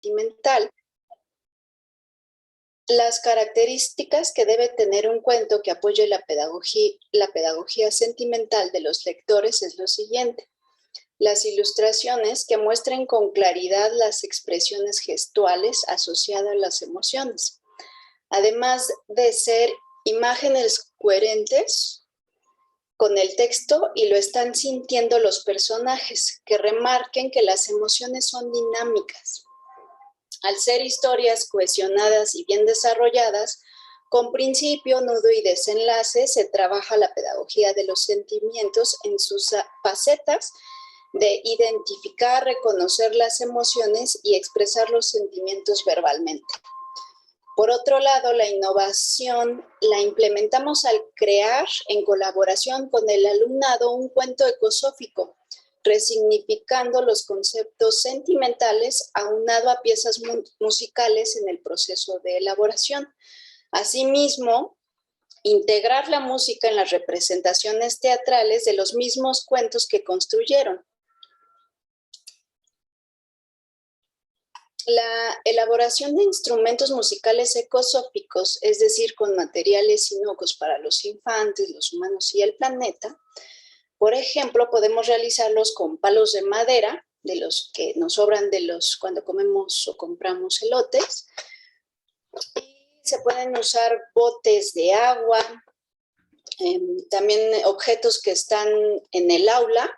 sentimental. Las características que debe tener un cuento que apoye la pedagogía sentimental de los lectores es lo siguiente. Las ilustraciones que muestren con claridad las expresiones gestuales asociadas a las emociones. Además de ser imágenes coherentes con el texto y lo están sintiendo los personajes, que remarquen que las emociones son dinámicas. Al ser historias cohesionadas y bien desarrolladas, con principio, nudo y desenlace, se trabaja la pedagogía de los sentimientos en sus facetas de identificar, reconocer las emociones y expresar los sentimientos verbalmente. Por otro lado, la innovación la implementamos al crear en colaboración con el alumnado un cuento ecosófico, resignificando los conceptos sentimentales aunado a piezas musicales en el proceso de elaboración. Asimismo, integrar la música en las representaciones teatrales de los mismos cuentos que construyeron. La elaboración de instrumentos musicales ecosóficos, es decir, con materiales inocuos para los infantes, los humanos y el planeta. Por ejemplo, podemos realizarlos con palos de madera, de los que nos sobran cuando comemos o compramos elotes. Y se pueden usar botes de agua, también objetos que están en el aula.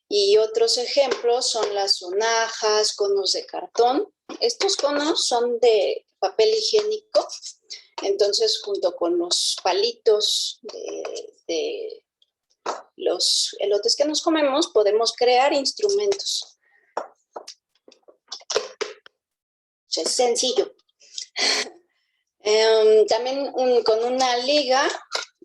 Y otros ejemplos son las sonajas, conos de cartón. Estos conos son de papel higiénico, entonces junto con los palitos de los elotes que nos comemos podemos crear instrumentos. Es sencillo. También con una liga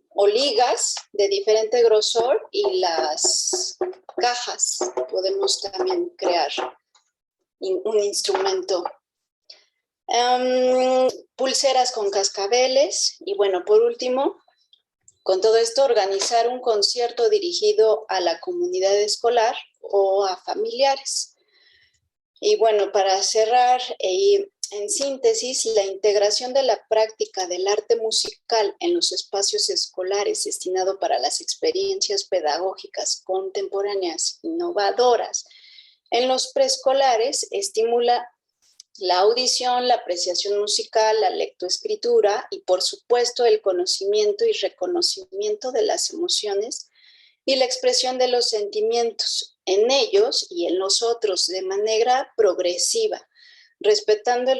o ligas de diferente grosor y las cajas podemos también crear un instrumento. Pulseras con cascabeles y bueno, por último, con todo esto organizar un concierto dirigido a la comunidad escolar o a familiares. Y bueno, para cerrar, en síntesis, la integración de la práctica del arte musical en los espacios escolares destinado para las experiencias pedagógicas contemporáneas innovadoras en los preescolares estimula la audición, la apreciación musical, la lectoescritura y, por supuesto, el conocimiento y reconocimiento de las emociones y la expresión de los sentimientos en ellos y en los otros de manera progresiva, respetando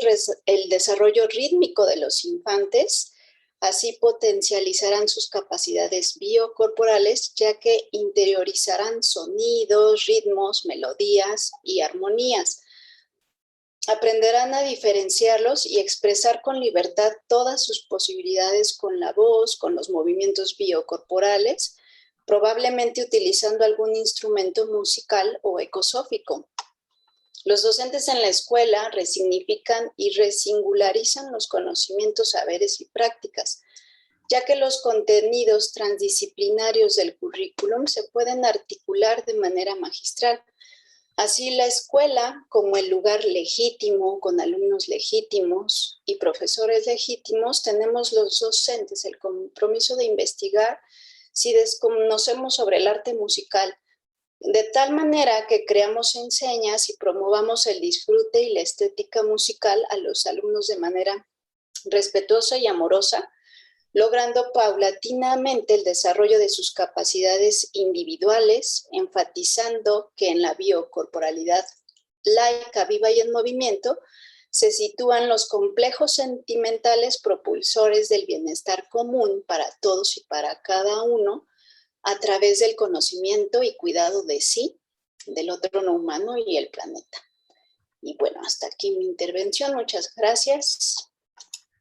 el desarrollo rítmico de los infantes. Así potencializarán sus capacidades biocorporales, ya que interiorizarán sonidos, ritmos, melodías y armonías. Aprenderán a diferenciarlos y expresar con libertad todas sus posibilidades con la voz, con los movimientos biocorporales, probablemente utilizando algún instrumento musical o ecosófico. Los docentes en la escuela resignifican y resingularizan los conocimientos, saberes y prácticas, ya que los contenidos transdisciplinarios del currículum se pueden articular de manera magistral. Así, la escuela, como el lugar legítimo, con alumnos legítimos y profesores legítimos, tenemos los docentes el compromiso de investigar si desconocemos sobre el arte musical, de tal manera que creamos enseñas y promovamos el disfrute y la estética musical a los alumnos de manera respetuosa y amorosa, logrando paulatinamente el desarrollo de sus capacidades individuales, enfatizando que en la biocorporalidad laica, viva y en movimiento, se sitúan los complejos sentimentales propulsores del bienestar común para todos y para cada uno, a través del conocimiento y cuidado de sí, del otro no humano y el planeta. Y bueno, hasta aquí mi intervención. Muchas gracias.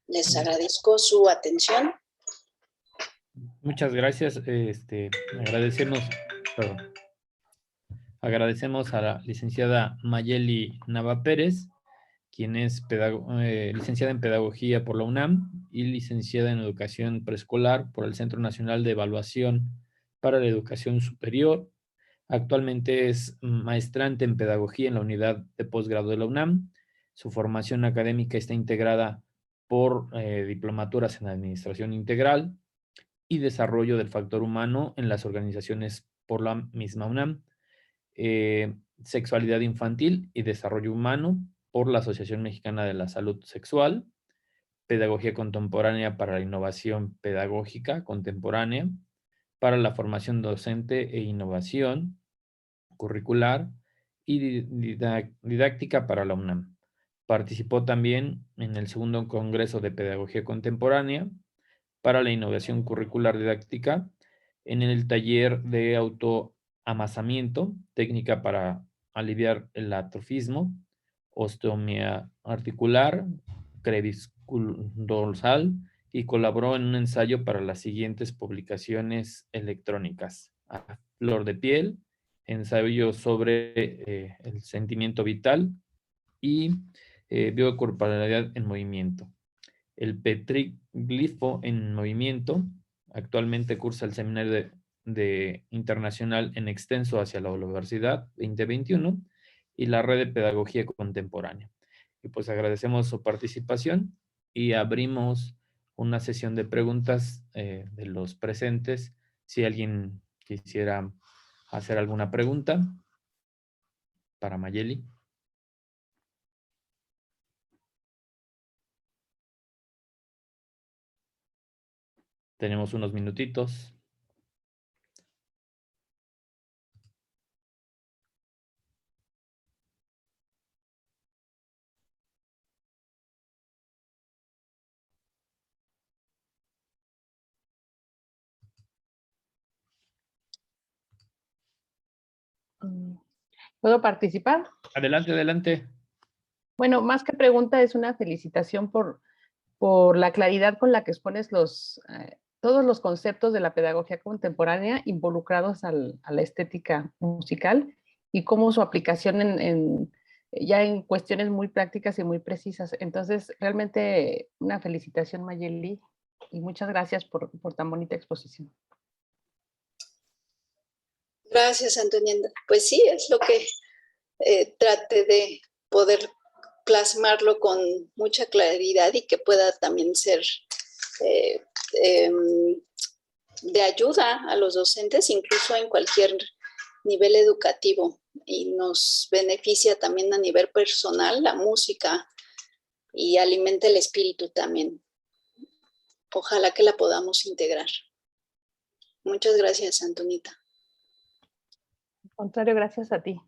Les agradezco su atención. Muchas gracias. Agradecemos a la licenciada Mayeli Nava Pérez, quien es licenciada en Pedagogía por la UNAM y licenciada en Educación Preescolar por el Centro Nacional de Evaluación para la Educación Superior. Actualmente es maestrante en Pedagogía en la Unidad de Posgrado de la UNAM. Su formación académica está integrada por diplomaturas en Administración Integral y Desarrollo del Factor Humano en las organizaciones por la misma UNAM, Sexualidad Infantil y Desarrollo Humano por la Asociación Mexicana de la Salud Sexual, Pedagogía Contemporánea para la Innovación Pedagógica Contemporánea, para la Formación Docente e Innovación Curricular y Didáctica para la UNAM. Participó también en el segundo Congreso de Pedagogía Contemporánea para la Innovación Curricular Didáctica, en el taller de autoamasamiento, técnica para aliviar el atrofismo, osteomía articular, crevisculodorsal, y colaboró en un ensayo para las siguientes publicaciones electrónicas: A Flor de Piel, ensayo sobre el sentimiento vital, y biocorporalidad en movimiento. El petriglifo en movimiento. Actualmente cursa el seminario internacional en extenso hacia la Universidad 2021 y la red de pedagogía contemporánea. Y pues agradecemos su participación y abrimos una sesión de preguntas de los presentes. Si alguien quisiera hacer alguna pregunta para Mayeli. Tenemos unos minutitos. ¿Puedo participar? Adelante, adelante. Bueno, más que pregunta, es una felicitación por la claridad con la que expones todos los conceptos de la pedagogía contemporánea involucrados a la estética musical y cómo su aplicación ya en cuestiones muy prácticas y muy precisas. Entonces, realmente una felicitación, Mayeli, y muchas gracias por tan bonita exposición. Gracias, Antonienda. Pues sí, es lo que trate de poder plasmarlo con mucha claridad y que pueda también ser de ayuda a los docentes, incluso en cualquier nivel educativo, y nos beneficia también a nivel personal la música y alimenta el espíritu también. Ojalá que la podamos integrar. Muchas gracias, Antonita. Al contrario, gracias a ti.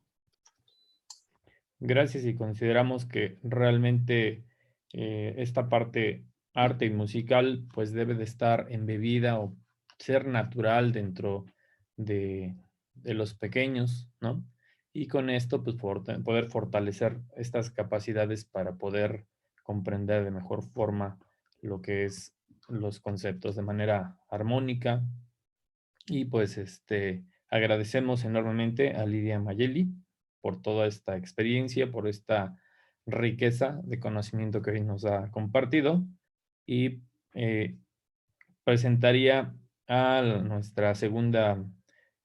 Gracias, y consideramos que realmente esta parte arte y musical pues debe de estar embebida o ser natural dentro de los pequeños, ¿no? Y con esto pues poder fortalecer estas capacidades para poder comprender de mejor forma lo que es los conceptos de manera armónica. Y pues agradecemos enormemente a Lidia Mayeli por toda esta experiencia, por esta riqueza de conocimiento que hoy nos ha compartido, y presentaría a nuestra segunda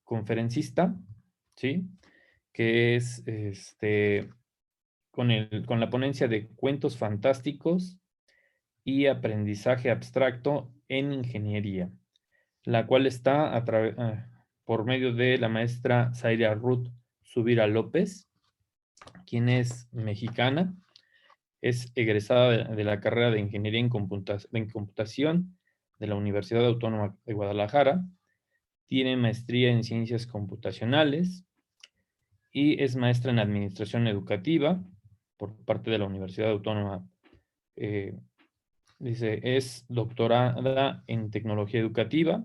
conferencista, ¿sí? Que es con la ponencia de Cuentos Fantásticos y Aprendizaje Abstracto en Ingeniería, la cual está por medio de la maestra Zaira Ruth Subira López, quien es mexicana, es egresada de la carrera de Ingeniería en Computación de la Universidad Autónoma de Guadalajara, tiene maestría en Ciencias Computacionales y es maestra en Administración Educativa por parte de la Universidad Autónoma. Es doctorada en Tecnología Educativa,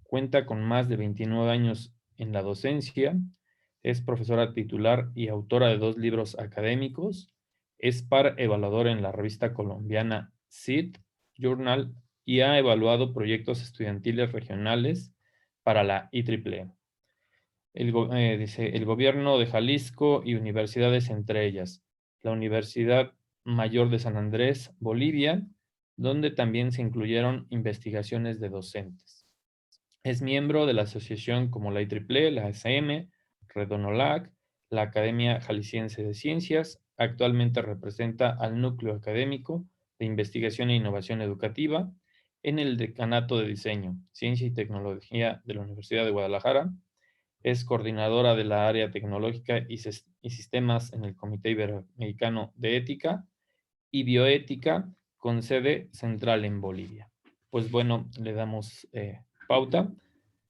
cuenta con más de 29 años en la docencia, es profesora titular y autora de 2 libros académicos, es par evaluador en la revista colombiana CIT Journal y ha evaluado proyectos estudiantiles regionales para la IEEE. El gobierno de Jalisco y universidades, entre ellas la Universidad Mayor de San Andrés, Bolivia, donde también se incluyeron investigaciones de docentes. Es miembro de la asociación como la IEEE, la SM, Redonolac, la Academia Jalisciense de Ciencias. Actualmente representa al Núcleo Académico de Investigación e Innovación Educativa en el Decanato de Diseño, Ciencia y Tecnología de la Universidad de Guadalajara. Es coordinadora de la área tecnológica y sistemas en el Comité Iberoamericano de Ética y Bioética, con sede central en Bolivia. Pues bueno, le damos pauta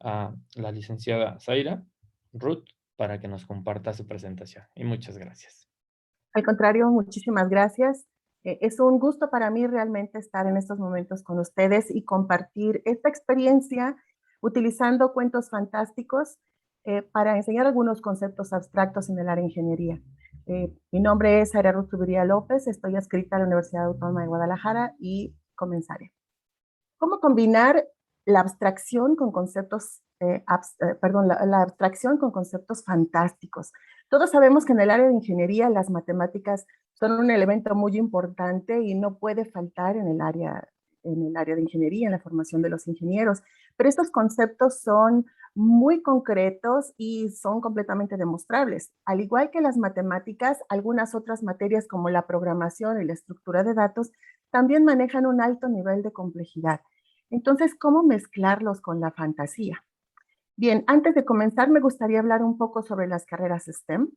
a la licenciada Zaira Ruth para que nos comparta su presentación. Y muchas gracias. Al contrario, muchísimas gracias. Es un gusto para mí realmente estar en estos momentos con ustedes y compartir esta experiencia utilizando cuentos fantásticos para enseñar algunos conceptos abstractos en el área de ingeniería. Mi nombre es Zaira Ruth Zubiría López, estoy adscrita a la Universidad Autónoma de Guadalajara y comenzaré. ¿Cómo combinar la abstracción con conceptos, la abstracción con conceptos fantásticos? Todos sabemos que en el área de ingeniería las matemáticas son un elemento muy importante y no puede faltar en el área de ingeniería, en la formación de los ingenieros. Pero estos conceptos son muy concretos y son completamente demostrables. Al igual que las matemáticas, algunas otras materias como la programación y la estructura de datos también manejan un alto nivel de complejidad. Entonces, ¿cómo mezclarlos con la fantasía? Bien, antes de comenzar me gustaría hablar un poco sobre las carreras STEM,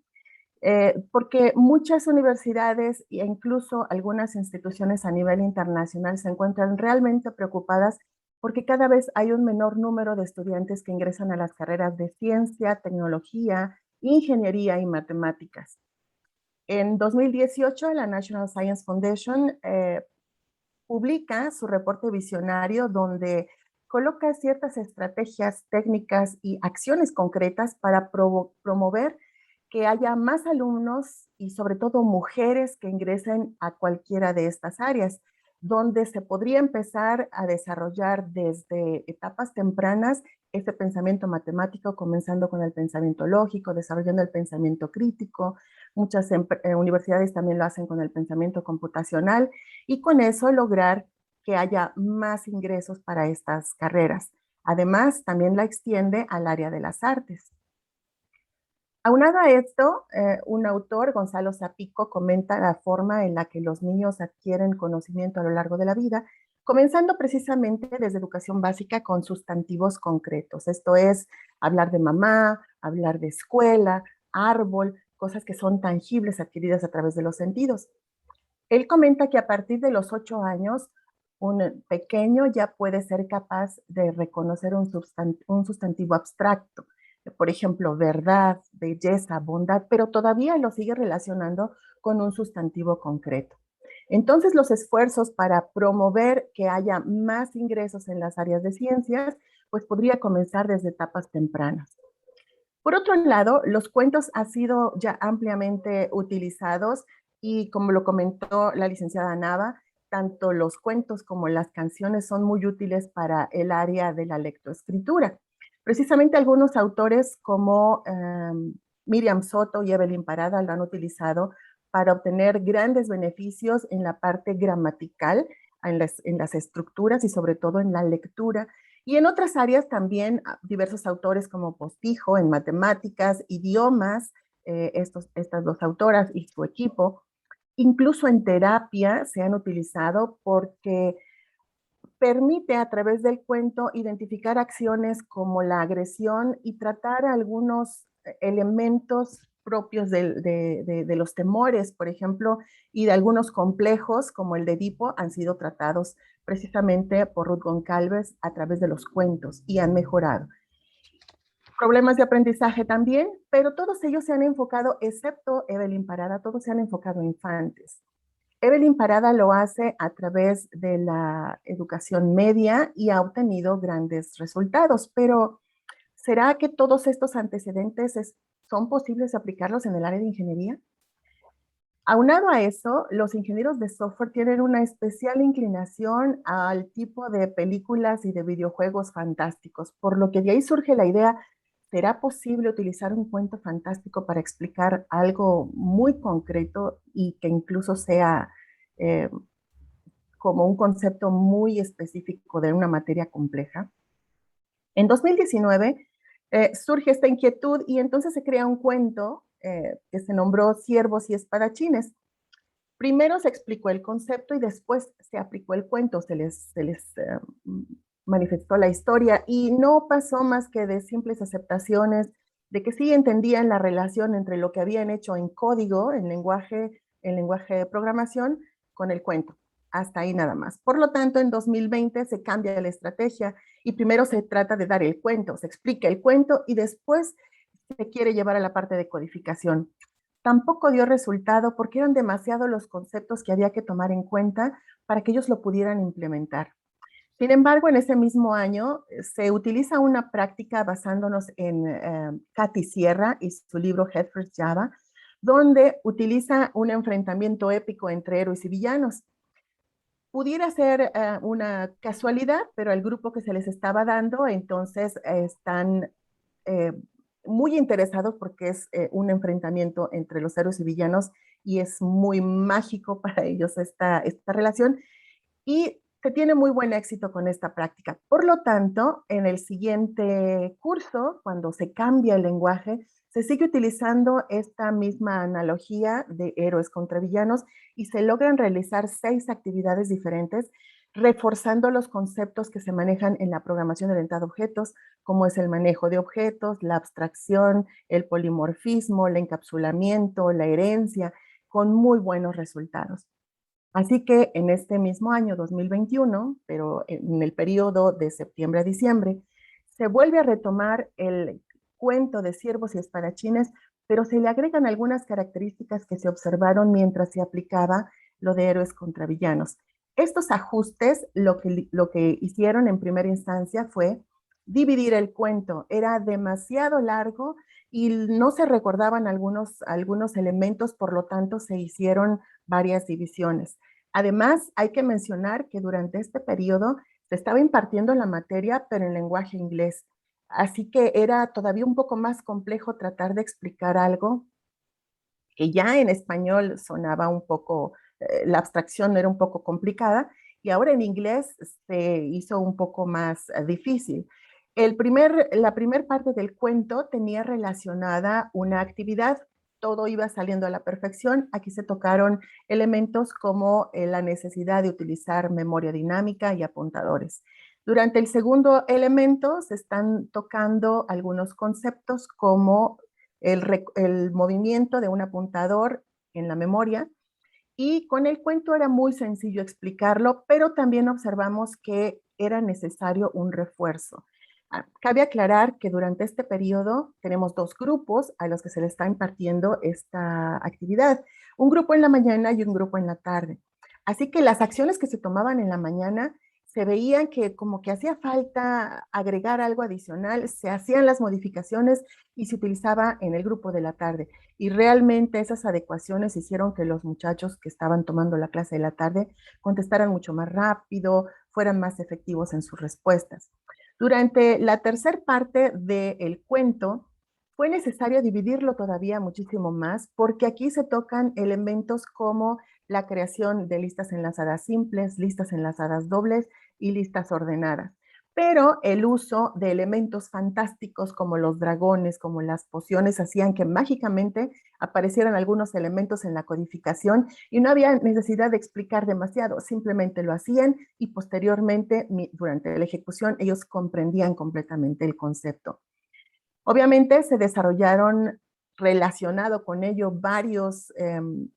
porque muchas universidades e incluso algunas instituciones a nivel internacional se encuentran realmente preocupadas porque cada vez hay un menor número de estudiantes que ingresan a las carreras de ciencia, tecnología, ingeniería y matemáticas. En 2018, la National Science Foundation publica su reporte visionario donde coloca ciertas estrategias técnicas y acciones concretas para promover que haya más alumnos y sobre todo mujeres que ingresen a cualquiera de estas áreas, donde se podría empezar a desarrollar desde etapas tempranas ese pensamiento matemático, comenzando con el pensamiento lógico, desarrollando el pensamiento crítico. Muchas universidades también lo hacen con el pensamiento computacional y con eso lograr que haya más ingresos para estas carreras. Además, también la extiende al área de las artes. Aunado a esto, un autor, Gonzalo Zapico, comenta la forma en la que los niños adquieren conocimiento a lo largo de la vida, comenzando precisamente desde educación básica con sustantivos concretos. Esto es hablar de mamá, hablar de escuela, árbol, cosas que son tangibles adquiridas a través de los sentidos. Él comenta que a partir de los 8 años, un pequeño ya puede ser capaz de reconocer un sustantivo abstracto. Por ejemplo, verdad, belleza, bondad, pero todavía lo sigue relacionando con un sustantivo concreto. Entonces, los esfuerzos para promover que haya más ingresos en las áreas de ciencias, pues podría comenzar desde etapas tempranas. Por otro lado, los cuentos han sido ya ampliamente utilizados y como lo comentó la licenciada Nava, tanto los cuentos como las canciones son muy útiles para el área de la lectoescritura. Precisamente algunos autores como Miriam Soto y Evelyn Parada lo han utilizado para obtener grandes beneficios en la parte gramatical, en las estructuras y sobre todo en la lectura. Y en otras áreas también diversos autores como Postijo en matemáticas, idiomas, estas dos autoras y su equipo, incluso en terapia se han utilizado porque permite a través del cuento identificar acciones como la agresión y tratar algunos elementos propios de los temores, por ejemplo, y de algunos complejos como el de Edipo han sido tratados precisamente por Ruth Goncalves a través de los cuentos y han mejorado. Problemas de aprendizaje también, pero todos ellos se han enfocado, excepto Evelyn Parada, todos se han enfocado en infantes. Evelyn Parada lo hace a través de la educación media y ha obtenido grandes resultados, pero ¿será que todos estos antecedentes son posibles aplicarlos en el área de ingeniería? Aunado a eso, los ingenieros de software tienen una especial inclinación al tipo de películas y de videojuegos fantásticos, por lo que de ahí surge la idea, ¿será posible utilizar un cuento fantástico para explicar algo muy concreto y que incluso sea como un concepto muy específico de una materia compleja? En 2019 surge esta inquietud y entonces se crea un cuento que se nombró Siervos y Espadachines. Primero se explicó el concepto y después se aplicó el cuento, se les manifestó la historia y no pasó más que de simples aceptaciones, de que sí entendían la relación entre lo que habían hecho en código, en lenguaje de programación, con el cuento. Hasta ahí nada más. Por lo tanto, en 2020 se cambia la estrategia y primero se trata de dar el cuento, se explica el cuento y después se quiere llevar a la parte de codificación. Tampoco dio resultado porque eran demasiados los conceptos que había que tomar en cuenta para que ellos lo pudieran implementar. Sin embargo, en ese mismo año se utiliza una práctica basándonos en Katy Sierra y su libro Head First Java, donde utiliza un enfrentamiento épico entre héroes y villanos. Pudiera ser una casualidad, pero el grupo que se les estaba dando, entonces están muy interesados porque es un enfrentamiento entre los héroes y villanos y es muy mágico para ellos esta relación y se tiene muy buen éxito con esta práctica. Por lo tanto, en el siguiente curso, cuando se cambia el lenguaje, se sigue utilizando esta misma analogía de héroes contra villanos y se logran realizar 6 actividades diferentes, reforzando los conceptos que se manejan en la programación orientada a objetos, como es el manejo de objetos, la abstracción, el polimorfismo, el encapsulamiento, la herencia, con muy buenos resultados. Así que en este mismo año 2021, pero en el periodo de septiembre a diciembre, se vuelve a retomar el cuento de Siervos y Espadachines, pero se le agregan algunas características que se observaron mientras se aplicaba lo de héroes contra villanos. Estos ajustes lo que hicieron en primera instancia fue dividir el cuento. Era demasiado largo y no se recordaban algunos elementos, por lo tanto se hicieron varias divisiones. Además, hay que mencionar que durante este periodo se estaba impartiendo la materia, pero en lenguaje inglés. Así que era todavía un poco más complejo tratar de explicar algo que ya en español sonaba un poco, la abstracción era un poco complicada, y ahora en inglés se hizo un poco más difícil. La primera parte del cuento tenía relacionada una actividad, todo iba saliendo a la perfección. Aquí se tocaron elementos como la necesidad de utilizar memoria dinámica y apuntadores. Durante el segundo elemento se están tocando algunos conceptos como el movimiento de un apuntador en la memoria, y con el cuento era muy sencillo explicarlo, pero también observamos que era necesario un refuerzo. Cabe aclarar que durante este periodo tenemos 2 grupos a los que se les está impartiendo esta actividad, un grupo en la mañana y un grupo en la tarde. Así que las acciones que se tomaban en la mañana se veían que como que hacía falta agregar algo adicional, se hacían las modificaciones y se utilizaba en el grupo de la tarde. Y realmente esas adecuaciones hicieron que los muchachos que estaban tomando la clase de la tarde contestaran mucho más rápido, fueran más efectivos en sus respuestas. Durante la tercera parte del cuento, fue necesario dividirlo todavía muchísimo más porque aquí se tocan elementos como la creación de listas enlazadas simples, listas enlazadas dobles y listas ordenadas. Pero el uso de elementos fantásticos como los dragones, como las pociones, hacían que mágicamente aparecieran algunos elementos en la codificación y no había necesidad de explicar demasiado, simplemente lo hacían y posteriormente, durante la ejecución, ellos comprendían completamente el concepto. Obviamente se desarrollaron relacionado con ello varias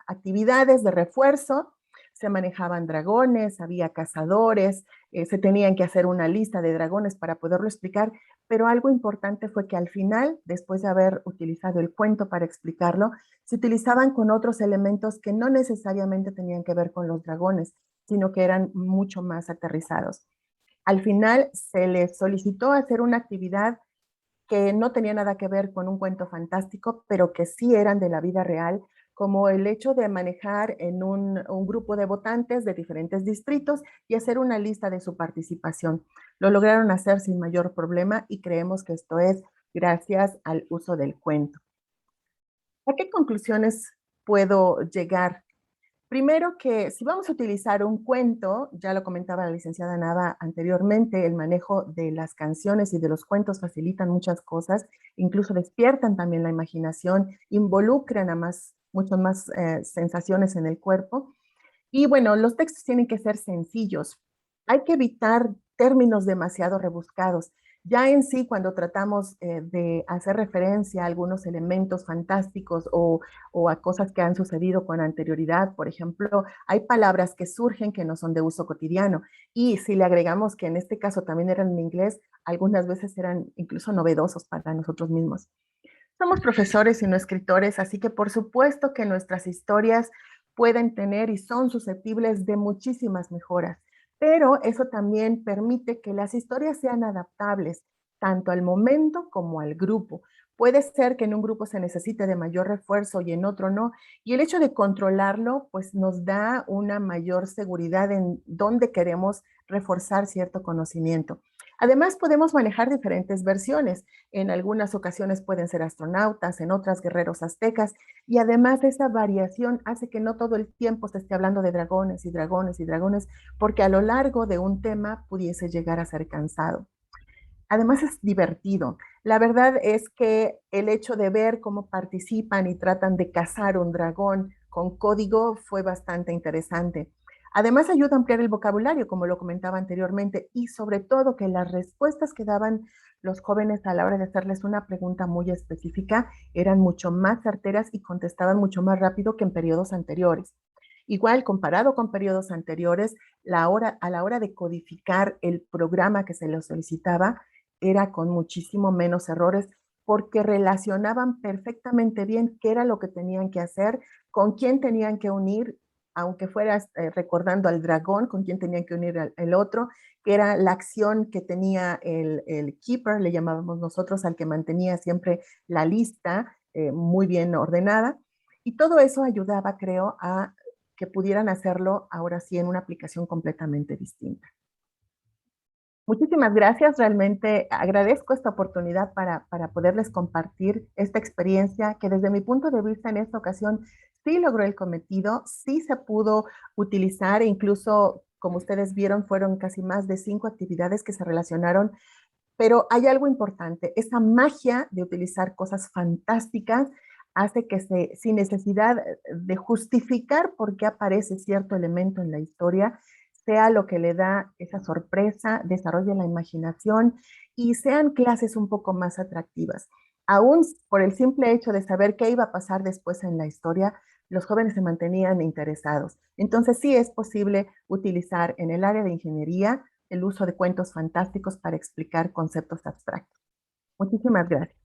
actividades de refuerzo. Se manejaban dragones, había cazadores, se tenían que hacer una lista de dragones para poderlo explicar, pero algo importante fue que al final, después de haber utilizado el cuento para explicarlo, se utilizaban con otros elementos que no necesariamente tenían que ver con los dragones, sino que eran mucho más aterrizados. Al final se les solicitó hacer una actividad que no tenía nada que ver con un cuento fantástico, pero que sí eran de la vida real, como el hecho de manejar en un grupo de votantes de diferentes distritos y hacer una lista de su participación. Lo lograron hacer sin mayor problema y creemos que esto es gracias al uso del cuento. ¿A qué conclusiones puedo llegar? Primero que si vamos a utilizar un cuento, ya lo comentaba la licenciada Nava anteriormente, el manejo de las canciones y de los cuentos facilitan muchas cosas, incluso despiertan también la imaginación, involucran a muchas más sensaciones en el cuerpo. Y bueno, los textos tienen que ser sencillos. Hay que evitar términos demasiado rebuscados. Ya en sí, cuando tratamos de hacer referencia a algunos elementos fantásticos o a cosas que han sucedido con anterioridad, por ejemplo, hay palabras que surgen que no son de uso cotidiano. Y si le agregamos que en este caso también eran en inglés, algunas veces eran incluso novedosos para nosotros mismos. Somos profesores y no escritores, así que por supuesto que nuestras historias pueden tener y son susceptibles de muchísimas mejoras, pero eso también permite que las historias sean adaptables tanto al momento como al grupo. Puede ser que en un grupo se necesite de mayor refuerzo y en otro no, y el hecho de controlarlo pues nos da una mayor seguridad en dónde queremos reforzar cierto conocimiento. Además, podemos manejar diferentes versiones. En algunas ocasiones pueden ser astronautas, en otras guerreros aztecas, y además esa variación hace que no todo el tiempo se esté hablando de dragones y dragones y dragones, porque a lo largo de un tema pudiese llegar a ser cansado. Además es divertido. La verdad es que el hecho de ver cómo participan y tratan de cazar un dragón con código fue bastante interesante. Además ayuda a ampliar el vocabulario, como lo comentaba anteriormente, y sobre todo que las respuestas que daban los jóvenes a la hora de hacerles una pregunta muy específica eran mucho más certeras y contestaban mucho más rápido que en periodos anteriores. Igual, comparado con periodos anteriores, a la hora de codificar el programa que se les solicitaba, era con muchísimo menos errores porque relacionaban perfectamente bien qué era lo que tenían que hacer, con quién tenían que unir, aunque fueras recordando al dragón, con quién tenían que unir el otro, que era la acción que tenía el keeper, le llamábamos nosotros, al que mantenía siempre la lista muy bien ordenada. Y todo eso ayudaba, creo, a que pudieran hacerlo ahora sí en una aplicación completamente distinta. Muchísimas gracias, realmente agradezco esta oportunidad para poderles compartir esta experiencia que desde mi punto de vista en esta ocasión sí logró el cometido, sí se pudo utilizar, e incluso como ustedes vieron fueron casi más de 5 actividades que se relacionaron, pero hay algo importante, esa magia de utilizar cosas fantásticas hace que sin necesidad de justificar por qué aparece cierto elemento en la historia, sea lo que le da esa sorpresa, desarrolle la imaginación y sean clases un poco más atractivas. Aún por el simple hecho de saber qué iba a pasar después en la historia, los jóvenes se mantenían interesados. Entonces sí es posible utilizar en el área de ingeniería el uso de cuentos fantásticos para explicar conceptos abstractos. Muchísimas gracias.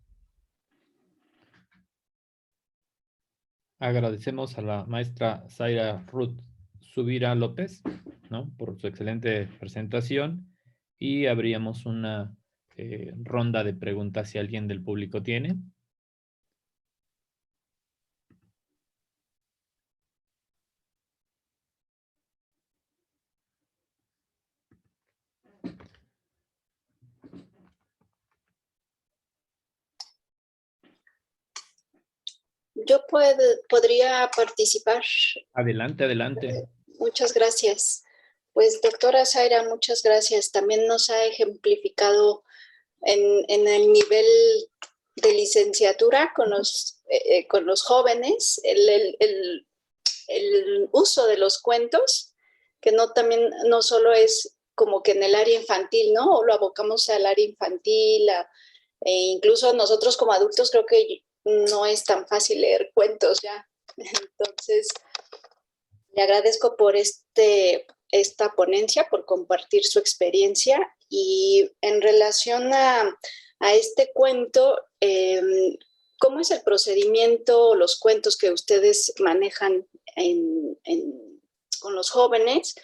Agradecemos a la maestra Zaira Ruth Subira López, ¿no?, por su excelente presentación, y abríamos una ronda de preguntas si alguien del público tiene. Yo podría participar. Adelante, adelante. Muchas gracias. Pues doctora Zaira, muchas gracias. También nos ha ejemplificado en el nivel de licenciatura con los jóvenes el uso de los cuentos, que no solo es como que en el área infantil, ¿no? O lo abocamos al área infantil, e incluso nosotros como adultos creo que no es tan fácil leer cuentos ya. Entonces, le agradezco por esta ponencia, por compartir su experiencia. Y en relación a este cuento, ¿cómo es el procedimiento o los cuentos que ustedes manejan con los jóvenes?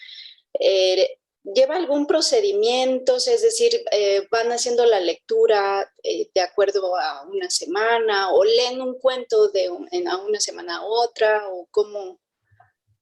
¿Lleva algún procedimiento? Es decir, ¿van haciendo la lectura de acuerdo a una semana o leen un cuento a una semana a otra? ¿O cómo?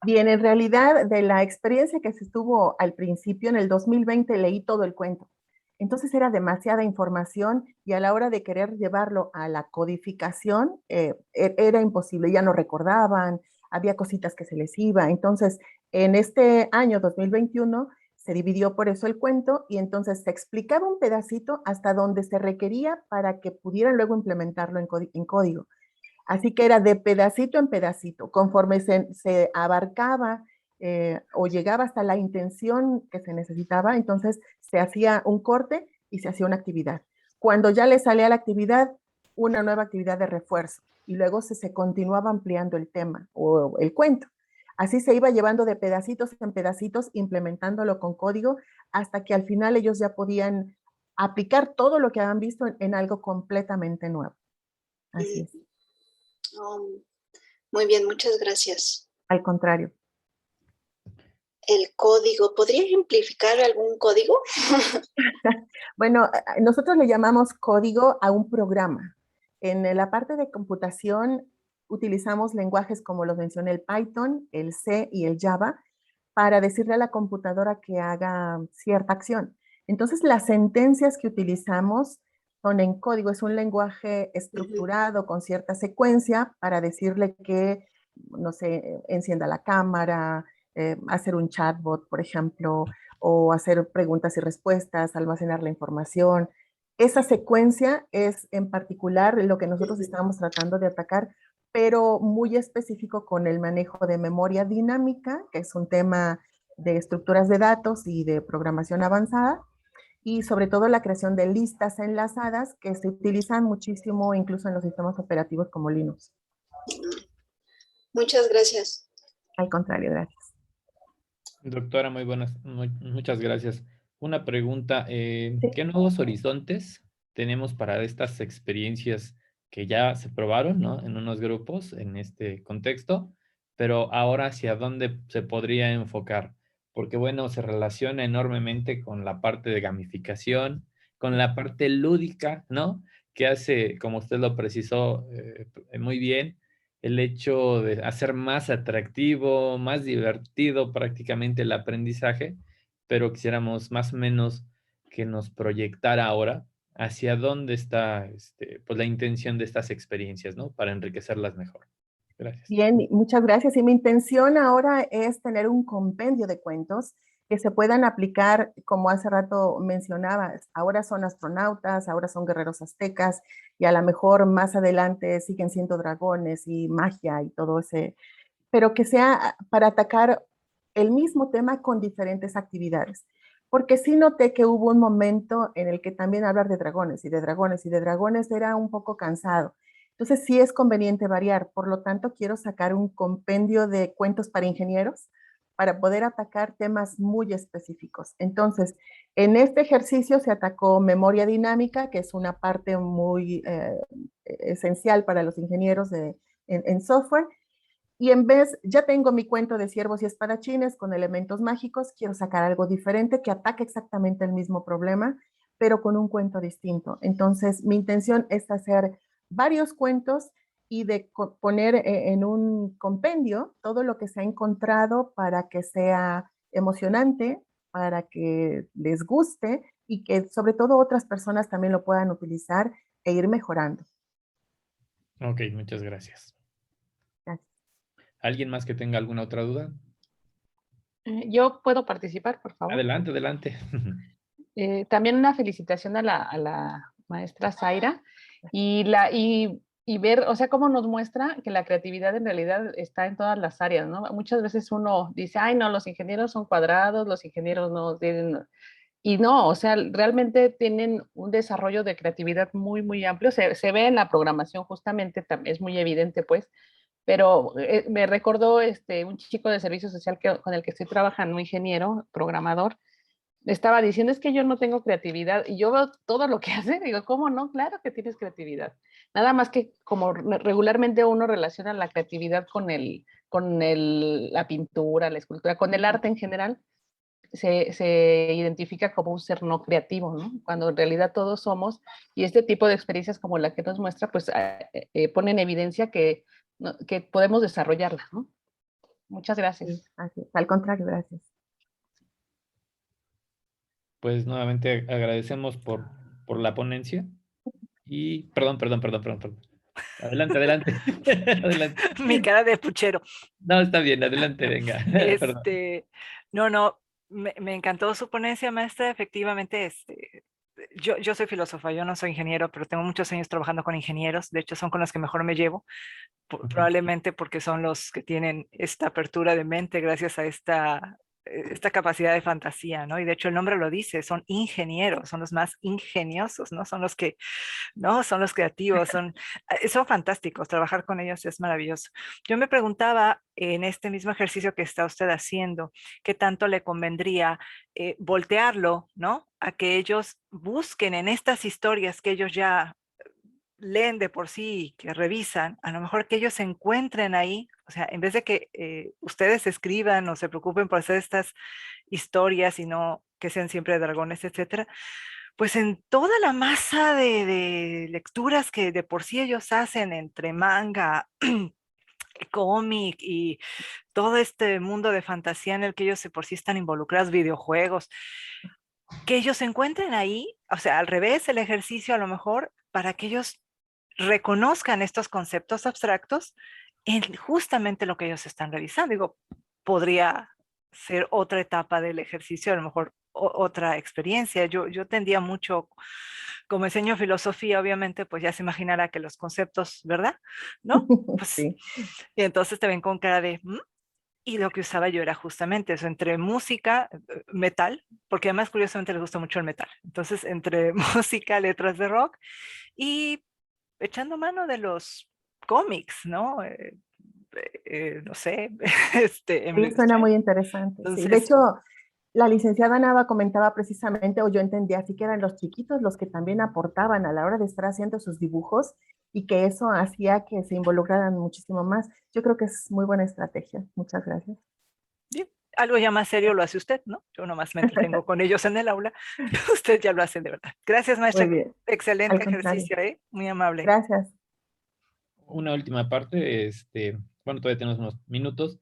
Bien, en realidad de la experiencia que se tuvo al principio, en el 2020 leí todo el cuento. Entonces era demasiada información y a la hora de querer llevarlo a la codificación era imposible, ya no recordaban, había cositas que se les iba. Entonces, en este año 2021 se dividió por eso el cuento y entonces se explicaba un pedacito hasta donde se requería para que pudieran luego implementarlo en código. Así que era de pedacito en pedacito, conforme se abarcaba o llegaba hasta la intención que se necesitaba, entonces se hacía un corte y se hacía una actividad. Cuando ya le salía la actividad, una nueva actividad de refuerzo y luego se continuaba ampliando el tema o el cuento. Así se iba llevando de pedacitos en pedacitos, implementándolo con código, hasta que al final ellos ya podían aplicar todo lo que habían visto en algo completamente nuevo. Así es. Oh, muy bien, muchas gracias. Al contrario. El código, ¿podría ejemplificar algún código? Bueno, nosotros le llamamos código a un programa. En la parte de computación utilizamos lenguajes como los mencioné, el Python, el C y el Java, para decirle a la computadora que haga cierta acción. Entonces, las sentencias que utilizamos son en código, es un lenguaje estructurado con cierta secuencia para decirle que, no sé, encienda la cámara, hacer un chatbot, por ejemplo, o hacer preguntas y respuestas, almacenar la información. Esa secuencia es en particular lo que nosotros estábamos tratando de atacar, pero muy específico con el manejo de memoria dinámica, que es un tema de estructuras de datos y de programación avanzada, y sobre todo la creación de listas enlazadas que se utilizan muchísimo incluso en los sistemas operativos como Linux. Muchas gracias. Al contrario, gracias. Doctora, muy buenas, muchas gracias. Una pregunta, Sí. ¿qué nuevos horizontes tenemos para estas experiencias que ya se probaron, ¿no? En unos grupos, en este contexto, pero ahora hacia dónde se podría enfocar? Porque, bueno, se relaciona enormemente con la parte de gamificación, con la parte lúdica, ¿no? Que hace, como usted lo precisó muy bien, el hecho de hacer más atractivo, más divertido prácticamente el aprendizaje, pero quisiéramos más o menos que nos proyectara ahora hacia dónde está pues la intención de estas experiencias, ¿no? Para enriquecerlas mejor. Gracias. Bien, muchas gracias. Y mi intención ahora es tener un compendio de cuentos que se puedan aplicar, como hace rato mencionabas, ahora son astronautas, ahora son guerreros aztecas, y a lo mejor más adelante siguen siendo dragones y magia y todo ese, pero que sea para atacar el mismo tema con diferentes actividades. Porque sí noté que hubo un momento en el que también hablar de dragones y de dragones y de dragones era un poco cansado. Entonces sí es conveniente variar, por lo tanto quiero sacar un compendio de cuentos para ingenieros para poder atacar temas muy específicos. Entonces, en este ejercicio se atacó memoria dinámica, que es una parte muy esencial para los ingenieros en software, y en vez, ya tengo mi cuento de ciervos y espadachines con elementos mágicos, quiero sacar algo diferente que ataque exactamente el mismo problema, pero con un cuento distinto. Entonces, mi intención es hacer varios cuentos y de poner en un compendio todo lo que se ha encontrado para que sea emocionante, para que les guste y que sobre todo otras personas también lo puedan utilizar e ir mejorando. Ok, muchas gracias. Gracias. ¿Alguien más que tenga alguna otra duda? Yo puedo participar, por favor. Adelante, adelante. También una felicitación a la maestra Zaira y ver, o sea, cómo nos muestra que la creatividad en realidad está en todas las áreas, ¿no? Muchas veces uno dice, ay, no, los ingenieros son cuadrados, los ingenieros no tienen... Y no, o sea, realmente tienen un desarrollo de creatividad muy, muy amplio. Se ve en la programación justamente, es muy evidente, pues, pero me recordó un chico de servicio social con el que estoy trabajando, un ingeniero, programador, estaba diciendo, es que yo no tengo creatividad, y yo veo todo lo que hace, digo, ¿cómo no? Claro que tienes creatividad. Nada más que como regularmente uno relaciona la creatividad la pintura, la escultura, con el arte en general, se identifica como un ser no creativo, ¿no? Cuando en realidad todos somos, y este tipo de experiencias como la que nos muestra, pues pone en evidencia que podemos desarrollarla, ¿no? Muchas gracias. Sí, así es. Al contrario, gracias. Pues nuevamente agradecemos por la ponencia y perdón. Adelante, adelante. Adelante. Mi cara de puchero. No, está bien, adelante, venga. Perdón. No, me encantó su ponencia, maestra. Efectivamente, yo soy filósofa, yo no soy ingeniero, pero tengo muchos años trabajando con ingenieros. De hecho, son con los que mejor me llevo, probablemente porque son los que tienen esta apertura de mente gracias a esta capacidad de fantasía, ¿no? Y de hecho el nombre lo dice, son ingenieros, son los más ingeniosos, ¿no? Son los que, ¿no? Son los creativos, son fantásticos, trabajar con ellos es maravilloso. Yo me preguntaba en este mismo ejercicio que está usted haciendo, ¿qué tanto le convendría voltearlo, ¿no? A que ellos busquen en estas historias que ellos ya leen de por sí, que revisan, a lo mejor que ellos se encuentren ahí, o sea, en vez de que ustedes escriban o se preocupen por hacer estas historias y no que sean siempre dragones, etcétera, pues en toda la masa de lecturas que de por sí ellos hacen entre manga, cómic y todo este mundo de fantasía en el que ellos de por sí están involucrados, videojuegos, que ellos se encuentren ahí, o sea, al revés, el ejercicio a lo mejor para que ellos reconozcan estos conceptos abstractos en justamente lo que ellos están realizando. Digo, podría ser otra etapa del ejercicio, a lo mejor otra experiencia. Yo tendía mucho, como enseño filosofía, obviamente, pues ya se imaginará que los conceptos, ¿verdad? ¿No? Pues, Sí. y entonces te ven con cara de, y lo que usaba yo era justamente eso, entre música, metal, porque además curiosamente les gusta mucho el metal. Entonces, entre música, letras de rock y echando mano de los cómics, ¿no? No sé, Sí, suena muy interesante. Sí. De entonces, hecho, la licenciada Nava comentaba precisamente, o yo entendía así que eran los chiquitos los que también aportaban a la hora de estar haciendo sus dibujos y que eso hacía que se involucraran muchísimo más. Yo creo que es muy buena estrategia. Muchas gracias. sí, algo ya más serio lo hace usted, ¿no? Yo nomás me entretengo con ellos en el aula, usted ya lo hace de verdad. Gracias, maestra. Muy bien. Excelente Al contrario. ejercicio, ¿eh? Muy amable. Gracias. Una última parte, bueno, todavía tenemos unos minutos.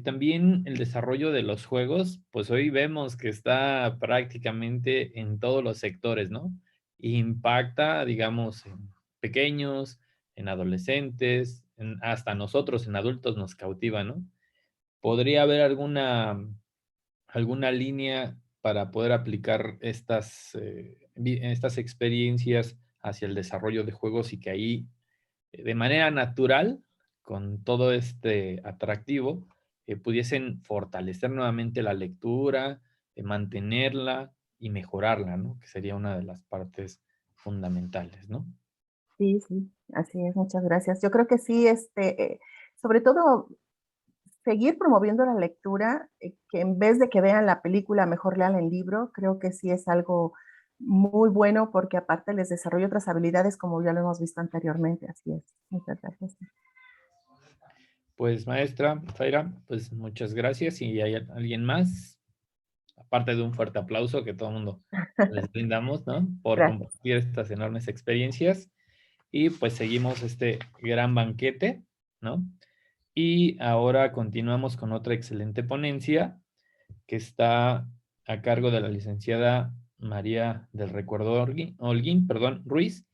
También el desarrollo de los juegos, pues hoy vemos que está prácticamente en todos los sectores, ¿no? Impacta, digamos, en pequeños, en adolescentes, hasta nosotros, en adultos, nos cautiva, ¿no? ¿Podría haber alguna línea para poder aplicar estas experiencias hacia el desarrollo de juegos y que ahí de manera natural, con todo este atractivo, pudiesen fortalecer nuevamente la lectura, mantenerla y mejorarla, ¿no? Que sería una de las partes fundamentales, ¿no? Sí, sí, así es. Muchas gracias. Yo creo que sí, sobre todo seguir promoviendo la lectura, que en vez de que vean la película, mejor lean el libro, creo que sí es algo muy bueno porque aparte les desarrolla otras habilidades como ya lo hemos visto anteriormente, así es. Muchas gracias. Pues maestra Zaira, pues muchas gracias. Y hay alguien más, aparte de un fuerte aplauso que todo el mundo les brindamos, ¿no? Por Gracias. compartir estas enormes experiencias. Y pues seguimos este gran banquete, ¿no? Y ahora continuamos con otra excelente ponencia que está a cargo de la licenciada María del Recuerdo Holguín, Ruiz,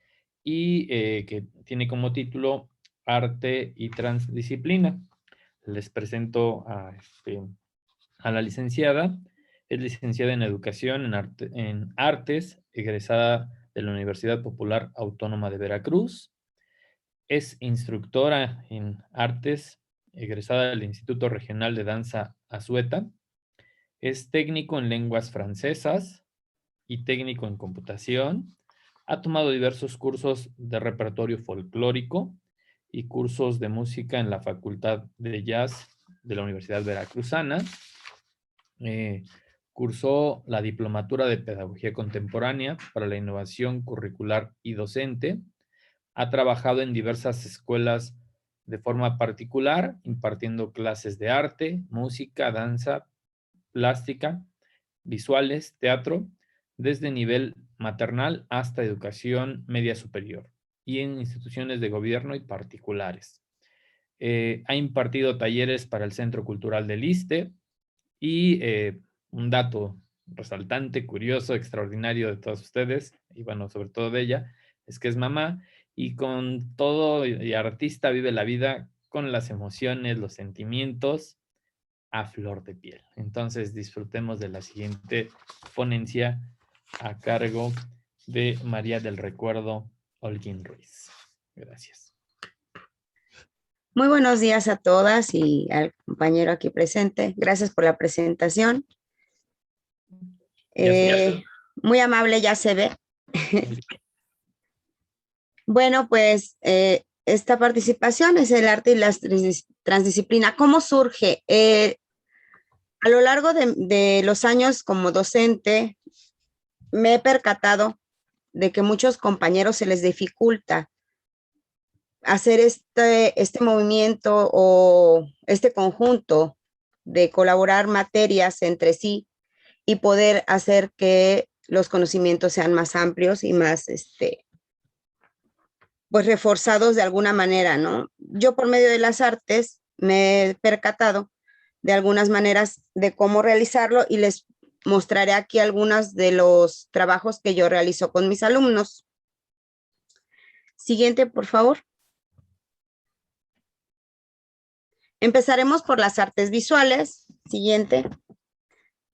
y que tiene como título Arte y Transdisciplina. Les presento a la licenciada. Es licenciada en Educación en Artes, egresada de la Universidad Popular Autónoma de Veracruz. Es instructora en Artes, egresada del Instituto Regional de Danza Azueta. Es técnico en lenguas francesas y técnico en computación. Ha tomado diversos cursos de repertorio folclórico y cursos de música en la Facultad de Jazz de la Universidad Veracruzana. Cursó la Diplomatura de Pedagogía Contemporánea para la Innovación Curricular y Docente. Ha trabajado en diversas escuelas de forma particular, impartiendo clases de arte, música, danza, plástica, visuales, teatro, desde nivel maternal hasta educación media superior y en instituciones de gobierno y particulares. Ha impartido talleres para el Centro Cultural del ISSSTE y un dato resaltante, curioso, extraordinario de todos ustedes, y bueno, sobre todo de ella, es que es mamá y con todo, y artista vive la vida con las emociones, los sentimientos a flor de piel. Entonces disfrutemos de la siguiente ponencia a cargo de María del Recuerdo Holguín Ruiz. Gracias. Muy buenos días a todas y al compañero aquí presente. Gracias por la presentación. Muy amable, ya se ve. Bueno, pues esta participación es el arte y la transdisciplina. ¿Cómo surge? A lo largo de los años como docente, me he percatado de que muchos compañeros se les dificulta hacer este movimiento o este conjunto de colaborar materias entre sí y poder hacer que los conocimientos sean más amplios y más, pues reforzados de alguna manera, ¿no? Yo por medio de las artes me he percatado de algunas maneras de cómo realizarlo y les mostraré aquí algunos de los trabajos que yo realizo con mis alumnos. Siguiente, por favor. Empezaremos por las artes visuales, siguiente,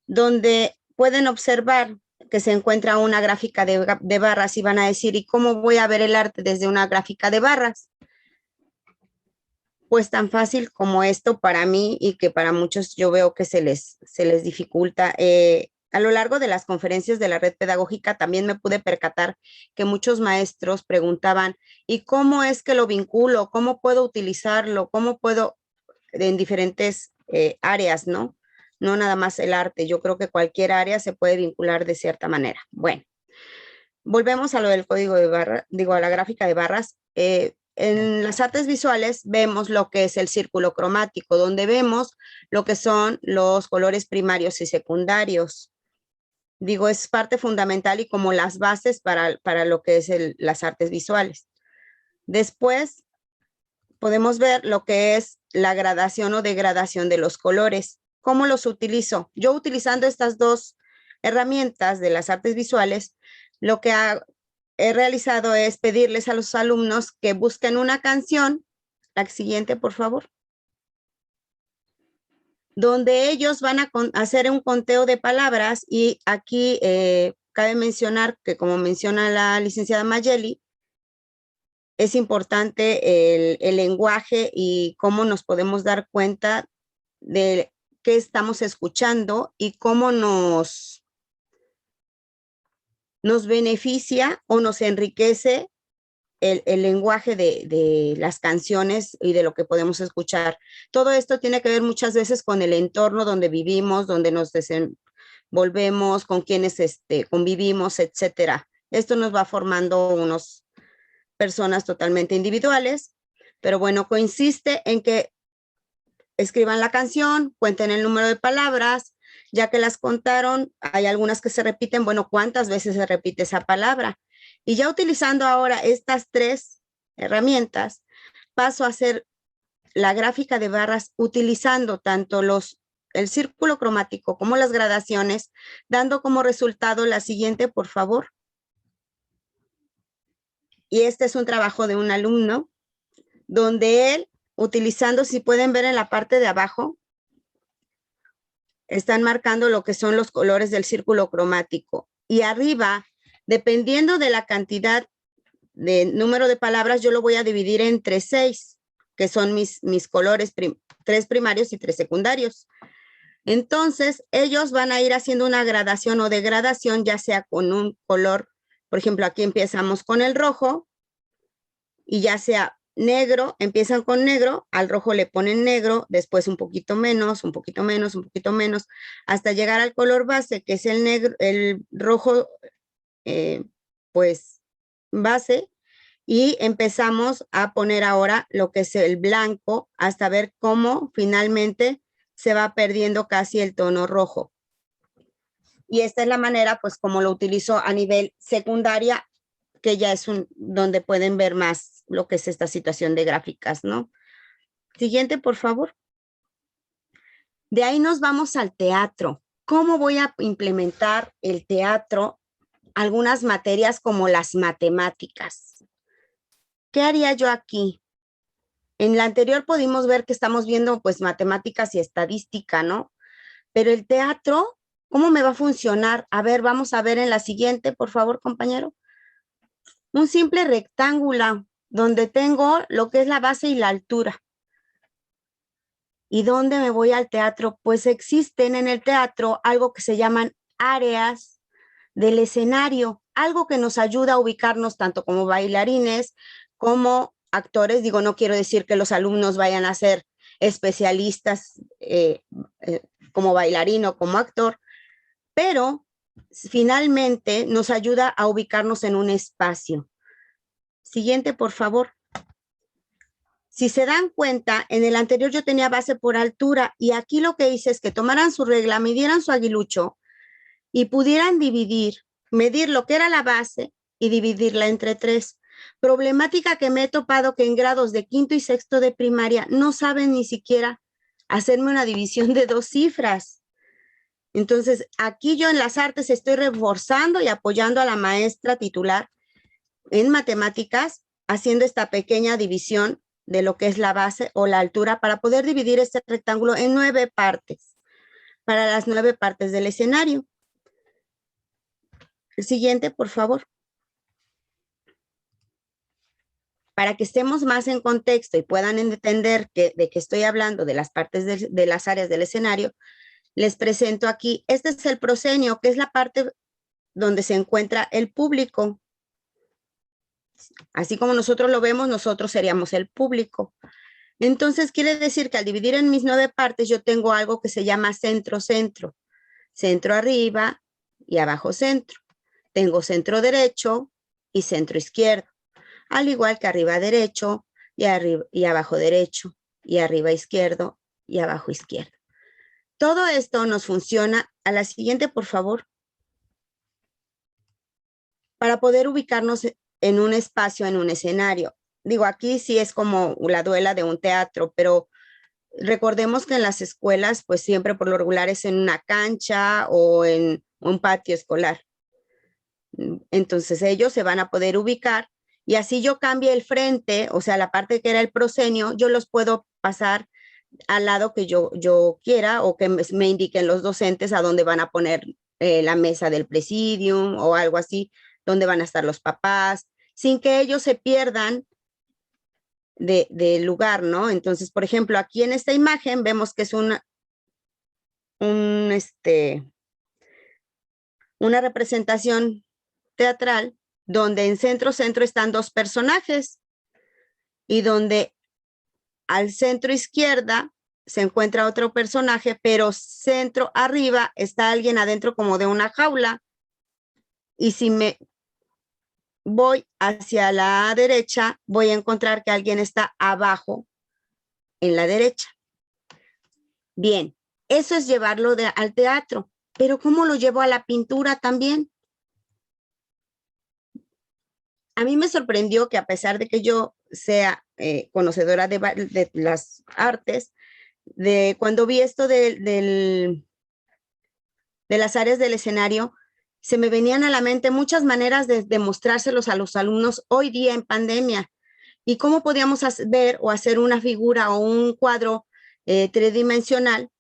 donde pueden observar que se encuentra una gráfica de barras y van a decir, ¿y cómo voy a ver el arte desde una gráfica de barras? Pues tan fácil como esto para mí y que para muchos yo veo que se les dificulta. A lo largo de las conferencias de la red pedagógica también me pude percatar que muchos maestros preguntaban, ¿y cómo es que lo vinculo? ¿Cómo puedo utilizarlo? ¿Cómo puedo? En diferentes áreas, ¿no? No nada más el arte. Yo creo que cualquier área se puede vincular de cierta manera. Bueno, volvemos a lo del código de barras, a la gráfica de barras. En las artes visuales vemos lo que es el círculo cromático, donde vemos lo que son los colores primarios y secundarios. Es parte fundamental y como las bases para lo que es las artes visuales. Después podemos ver lo que es la gradación o degradación de los colores. ¿Cómo los utilizo? Yo utilizando estas dos herramientas de las artes visuales, lo que he realizado es pedirles a los alumnos que busquen una canción, la siguiente por favor, donde ellos van a hacer un conteo de palabras y aquí cabe mencionar que como menciona la licenciada Mayeli, es importante el lenguaje y cómo nos podemos dar cuenta de qué estamos escuchando y cómo nos beneficia o nos enriquece el lenguaje de las canciones y de lo que podemos escuchar. Todo esto tiene que ver muchas veces con el entorno donde vivimos, donde nos desenvolvemos, con quienes convivimos, etcétera. Esto nos va formando unos personas totalmente individuales, pero bueno, consiste en que escriban la canción, cuenten el número de palabras, ya que las contaron, hay algunas que se repiten, bueno, ¿cuántas veces se repite esa palabra? Y ya utilizando ahora estas tres herramientas, paso a hacer la gráfica de barras utilizando tanto el círculo cromático como las gradaciones, dando como resultado la siguiente, por favor. Y este es un trabajo de un alumno, donde él, utilizando, si pueden ver en la parte de abajo, están marcando lo que son los colores del círculo cromático. Y arriba, dependiendo de la cantidad de número de palabras, yo lo voy a dividir entre 6, que son mis colores, 3 primarios y 3 secundarios. Entonces, ellos van a ir haciendo una gradación o degradación, ya sea con un color. Por ejemplo, aquí empezamos con el rojo y ya sea negro, empiezan con negro, al rojo le ponen negro, después un poquito menos, un poquito menos, un poquito menos, hasta llegar al color base, que es el negro, el rojo, pues base, y empezamos a poner ahora lo que es el blanco hasta ver cómo finalmente se va perdiendo casi el tono rojo. Y esta es la manera, pues, como lo utilizo a nivel secundaria, que ya es donde pueden ver más lo que es esta situación de gráficas, ¿no? Siguiente, por favor. De ahí nos vamos al teatro. ¿Cómo voy a implementar el teatro? Algunas materias como las matemáticas. ¿qué haría yo aquí? En la anterior pudimos ver que estamos viendo pues matemáticas y estadística, ¿no? Pero el teatro, ¿cómo me va a funcionar? A ver, vamos a ver en la siguiente, por favor, compañero. Un simple rectángulo donde tengo lo que es la base y la altura. ¿Y dónde me voy al teatro? Pues existen en el teatro algo que se llaman áreas del escenario, algo que nos ayuda a ubicarnos tanto como bailarines como actores. Digo, no quiero decir que los alumnos vayan a ser especialistas como bailarín o como actor, pero finalmente nos ayuda a ubicarnos en un espacio. Siguiente, por favor. Si se dan cuenta, en el anterior yo tenía base por altura y aquí lo que hice es que tomaran su regla, midieran su aguilucho y pudieran dividir, medir lo que era la base y dividirla entre 3. Problemática que me he topado que en grados de quinto y sexto de primaria no saben ni siquiera hacerme una división de 2 cifras. Entonces, aquí yo en las artes estoy reforzando y apoyando a la maestra titular en matemáticas, haciendo esta pequeña división de lo que es la base o la altura para poder dividir este rectángulo en 9 partes, para las 9 partes del escenario. El siguiente, por favor. Para que estemos más en contexto y puedan entender de qué estoy hablando de las partes de las áreas del escenario, les presento aquí. Este es el proscenio, que es la parte donde se encuentra el público. Así como nosotros lo vemos, nosotros seríamos el público. Entonces, quiere decir que al dividir en mis 9 partes, yo tengo algo que se llama centro-centro. Centro arriba y abajo centro. Tengo centro derecho y centro izquierdo. Al igual que arriba derecho y abajo derecho, y arriba izquierdo y abajo izquierdo. Todo esto nos funciona. A la siguiente, por favor. Para poder ubicarnos en un espacio, en un escenario. Digo, aquí sí es como la duela de un teatro, pero recordemos que en las escuelas, pues siempre por lo regular es en una cancha o en un patio escolar. Entonces ellos se van a poder ubicar y así yo cambie el frente, o sea, la parte que era el proscenio, yo los puedo pasar al lado que yo quiera o que me indiquen los docentes a dónde van a poner la mesa del presidium o algo así, dónde van a estar los papás, sin que ellos se pierdan del lugar, ¿no? Entonces, por ejemplo, aquí en esta imagen vemos que es una representación teatral donde en centro están 2 personajes y donde al centro izquierda se encuentra otro personaje, pero centro arriba está alguien adentro como de una jaula. Y si me voy hacia la derecha, voy a encontrar que alguien está abajo en la derecha. Bien, eso es llevarlo al teatro, pero ¿cómo lo llevo a la pintura también? A mí me sorprendió que a pesar de que yo sea conocedora de las artes, cuando vi esto de las áreas del escenario, se me venían a la mente muchas maneras de demostrárselos a los alumnos hoy día en pandemia y cómo podíamos ver o hacer una figura o un cuadro tridimensional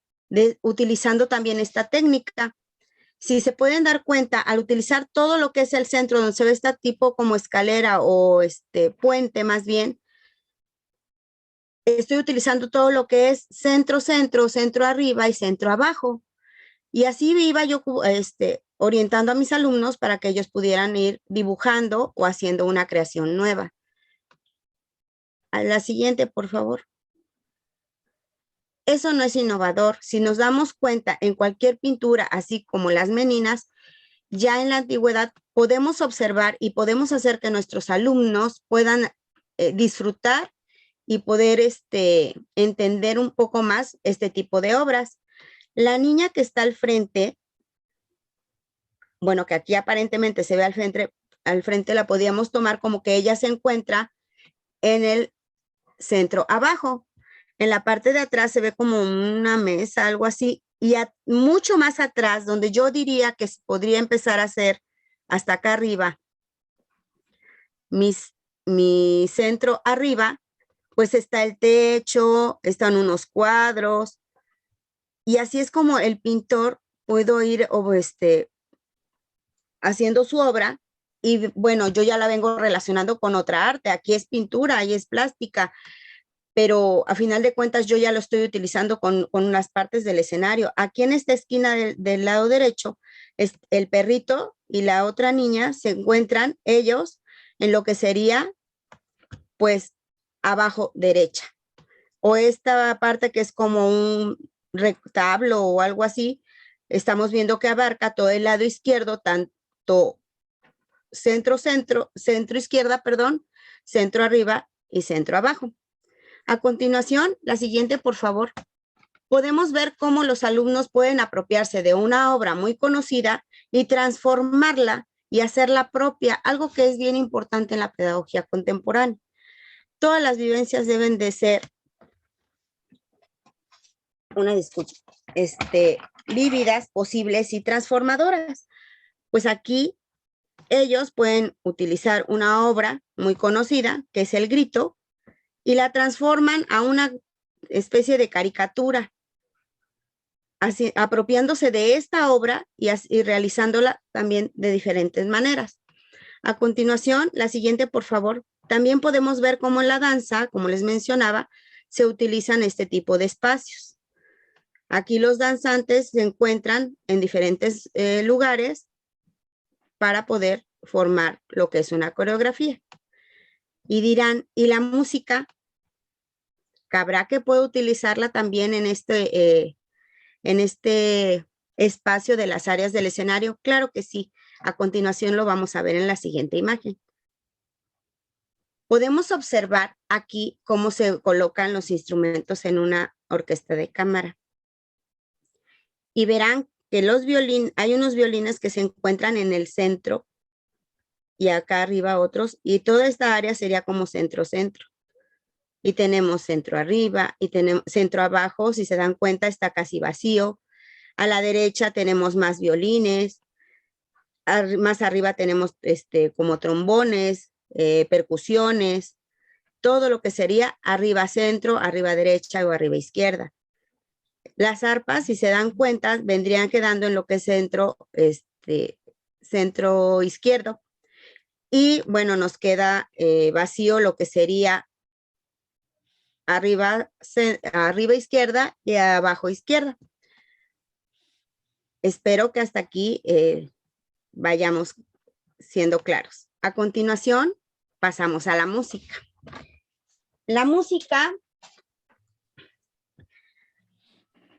utilizando también esta técnica. Si se pueden dar cuenta, al utilizar todo lo que es el centro, donde se ve este tipo como escalera o puente más bien, estoy utilizando todo lo que es centro, centro arriba y centro abajo. Y así iba yo orientando a mis alumnos para que ellos pudieran ir dibujando o haciendo una creación nueva. A la siguiente, por favor. Eso no es innovador. Si nos damos cuenta en cualquier pintura, así como las meninas, ya en la antigüedad podemos observar y podemos hacer que nuestros alumnos puedan disfrutar y poder entender un poco más este tipo de obras. La niña que está al frente, bueno, que aquí aparentemente se ve al frente la podíamos tomar como que ella se encuentra en el centro abajo. En la parte de atrás se ve como una mesa, algo así, y mucho más atrás, donde yo diría que podría empezar a hacer hasta acá arriba mis mi centro arriba, pues está el techo, están unos cuadros, y así es como el pintor puedo ir haciendo su obra, y bueno, yo ya la vengo relacionando con otra arte, aquí es pintura, ahí es plástica, pero a final de cuentas yo ya lo estoy utilizando con unas partes del escenario. Aquí en esta esquina del lado derecho, el perrito y la otra niña se encuentran ellos en lo que sería, pues, abajo derecha. O esta parte que es como un retablo o algo así, estamos viendo que abarca todo el lado izquierdo, tanto centro izquierda, perdón, centro arriba y centro abajo. A continuación, la siguiente, por favor. Podemos ver cómo los alumnos pueden apropiarse de una obra muy conocida y transformarla y hacerla propia, algo que es bien importante en la pedagogía contemporánea. Todas las vivencias deben de ser, vívidas, posibles y transformadoras. Pues aquí ellos pueden utilizar una obra muy conocida, que es El Grito, y la transforman a una especie de caricatura, así, apropiándose de esta obra y realizándola también de diferentes maneras. A continuación, la siguiente, por favor. También podemos ver cómo en la danza, como les mencionaba, se utilizan este tipo de espacios. Aquí los danzantes se encuentran en diferentes lugares para poder formar lo que es una coreografía. Y dirán, ¿y la música? ¿Cabrá que puedo utilizarla también en este espacio de las áreas del escenario? Claro que sí. A continuación lo vamos a ver en la siguiente imagen. Podemos observar aquí cómo se colocan los instrumentos en una orquesta de cámara. Y verán que hay unos violines que se encuentran en el centro y acá arriba otros, y toda esta área sería como centro-centro. Y tenemos centro arriba y tenemos centro abajo, si se dan cuenta está casi vacío. A la derecha tenemos más violines, más arriba tenemos como trombones, percusiones, todo lo que sería arriba centro, arriba derecha o arriba izquierda. Las arpas, si se dan cuenta, vendrían quedando en lo que es centro izquierdo. Y bueno, nos queda vacío lo que sería arriba izquierda y abajo izquierda. Espero que hasta aquí vayamos siendo claros. A continuación, pasamos a la música. La música,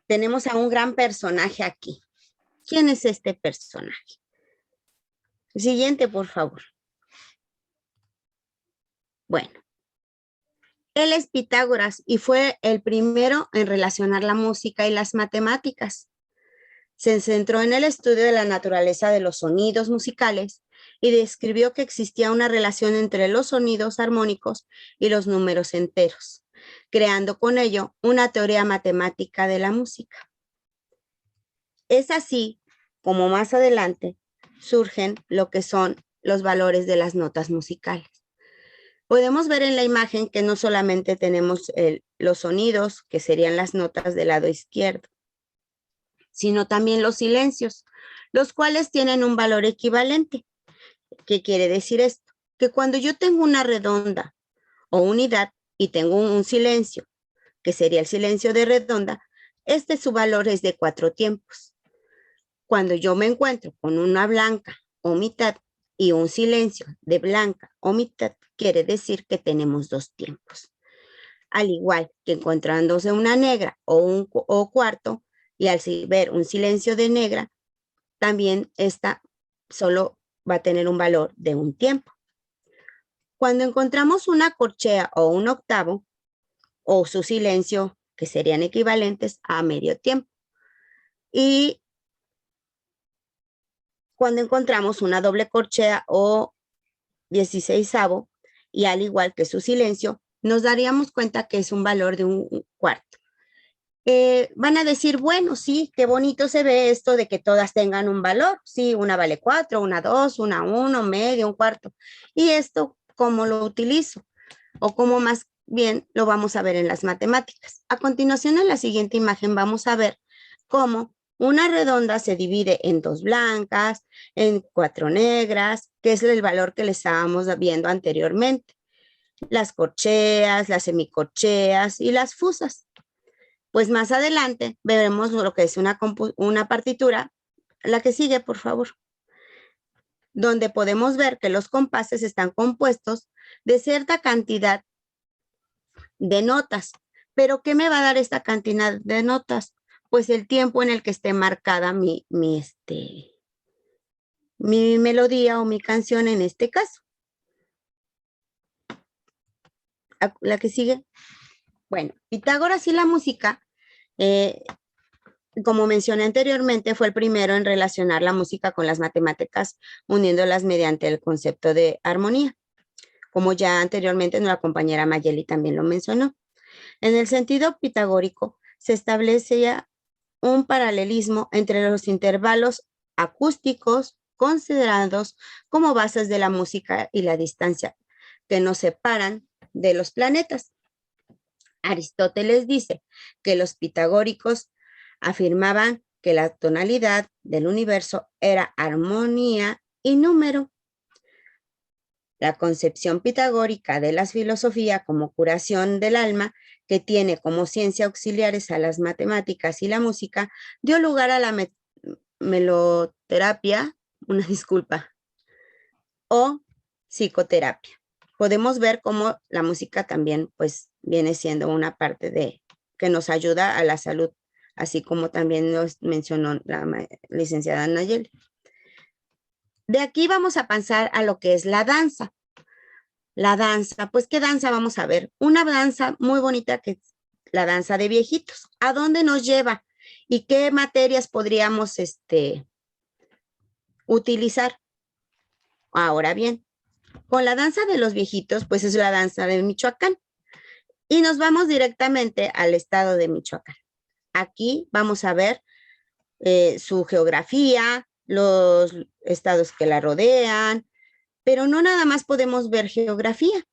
tenemos a un gran personaje aquí. ¿Quién es este personaje? Siguiente, por favor. Bueno, él es Pitágoras y fue el primero en relacionar la música y las matemáticas. Se centró en el estudio de la naturaleza de los sonidos musicales y describió que existía una relación entre los sonidos armónicos y los números enteros, creando con ello una teoría matemática de la música. Es así como más adelante surgen lo que son los valores de las notas musicales. Podemos ver en la imagen que no solamente tenemos los sonidos, que serían las notas del lado izquierdo, sino también los silencios, los cuales tienen un valor equivalente. ¿Qué quiere decir esto? Que cuando yo tengo una redonda o unidad y tengo un silencio, que sería el silencio de redonda, su valor es de 4 tiempos. Cuando yo me encuentro con una blanca o mitad y un silencio de blanca o mitad, quiere decir que tenemos 2 tiempos. Al igual que encontrándose una negra o cuarto, y al ver un silencio de negra, también esta solo va a tener un valor de 1 tiempo. Cuando encontramos una corchea o un octavo, o su silencio, que serían equivalentes a medio tiempo. Y cuando encontramos una doble corchea o 16avo, y al igual que su silencio, nos daríamos cuenta que es un valor de 1 cuarto. Van a decir, bueno, sí, qué bonito se ve esto de que todas tengan un valor. Sí, una vale 4, una 2, una 1, medio, 1 cuarto. Y esto cómo lo utilizo o cómo más bien lo vamos a ver en las matemáticas. A continuación, en la siguiente imagen vamos a ver cómo una redonda se divide en 2 blancas, en 4 negras, que es el valor que le estábamos viendo anteriormente. Las corcheas, las semicorcheas y las fusas. Pues más adelante veremos lo que es una partitura, la que sigue, por favor, donde podemos ver que los compases están compuestos de cierta cantidad de notas. ¿Pero qué me va a dar esta cantidad de notas? Pues el tiempo en el que esté marcada mi melodía o mi canción en este caso. La que sigue. Bueno, Pitágoras y la música, como mencioné anteriormente, fue el primero en relacionar la música con las matemáticas, uniéndolas mediante el concepto de armonía, como ya anteriormente nuestra compañera Mayeli también lo mencionó. En el sentido pitagórico, se establecía un paralelismo entre los intervalos acústicos considerados como bases de la música y la distancia que nos separan de los planetas. Aristóteles dice que los pitagóricos afirmaban que la tonalidad del universo era armonía y número. La concepción pitagórica de la filosofía como curación del alma, que tiene como ciencia auxiliares a las matemáticas y la música, dio lugar a la meloterapia, o psicoterapia. Podemos ver cómo la música también pues viene siendo una parte de que nos ayuda a la salud, así como también nos mencionó la licenciada Nayeli. De aquí vamos a pasar a lo que es la danza. La danza, pues ¿qué danza vamos a ver? Una danza muy bonita que es la danza de viejitos. ¿A dónde nos lleva? ¿Y qué materias podríamos utilizar? Ahora bien, con la danza de los viejitos, pues es la danza de Michoacán. Y nos vamos directamente al estado de Michoacán. Aquí vamos a ver su geografía, los estados que la rodean, pero no nada más podemos ver geografía.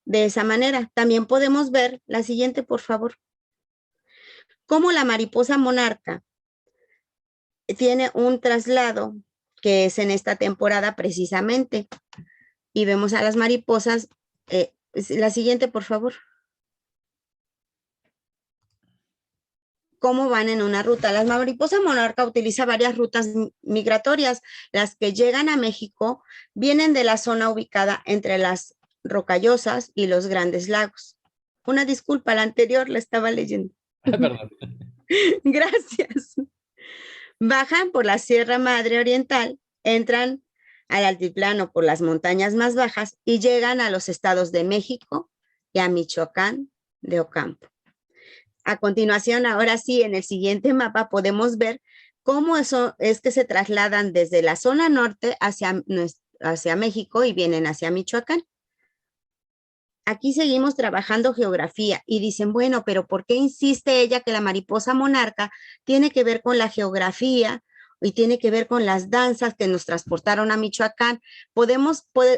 De esa manera, también podemos ver la siguiente, por favor. Cómo la mariposa monarca tiene un traslado que es en esta temporada precisamente. Y vemos a las mariposas. La siguiente, por favor. Cómo van en una ruta. La mariposa monarca utiliza varias rutas migratorias. Las que llegan a México vienen de la zona ubicada entre las Rocallosas y los Grandes Lagos. Una disculpa, la anterior la estaba leyendo. Perdón. Gracias. Bajan por la Sierra Madre Oriental, entran al altiplano por las montañas más bajas y llegan a los estados de México y a Michoacán de Ocampo. A continuación, ahora sí, en el siguiente mapa podemos ver cómo eso es que se trasladan desde la zona norte hacia México y vienen hacia Michoacán. Aquí seguimos trabajando geografía y dicen, bueno, pero ¿por qué insiste ella que la mariposa monarca tiene que ver con la geografía y tiene que ver con las danzas que nos transportaron a Michoacán?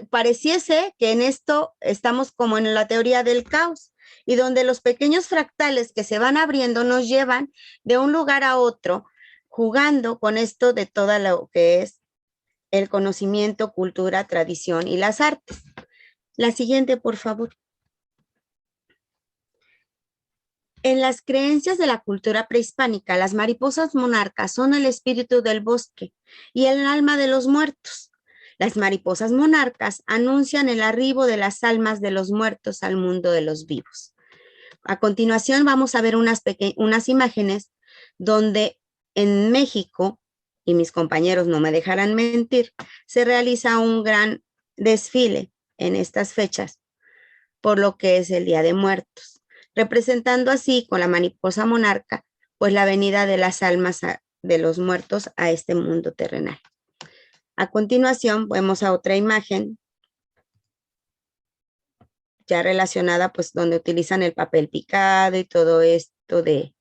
Pareciese que en esto estamos como en la teoría del caos y donde los pequeños fractales que se van abriendo nos llevan de un lugar a otro, jugando con esto de todo lo que es el conocimiento, cultura, tradición y las artes. La siguiente, por favor. En las creencias de la cultura prehispánica, las mariposas monarcas son el espíritu del bosque y el alma de los muertos. Las mariposas monarcas anuncian el arribo de las almas de los muertos al mundo de los vivos. A continuación vamos a ver unas imágenes donde en México, y mis compañeros no me dejarán mentir, se realiza un gran desfile en estas fechas, por lo que es el Día de Muertos, representando así con la mariposa monarca, pues la venida de las almas de los muertos a este mundo terrenal. A continuación vemos a otra imagen, ya relacionada, pues donde utilizan el papel picado y todo esto de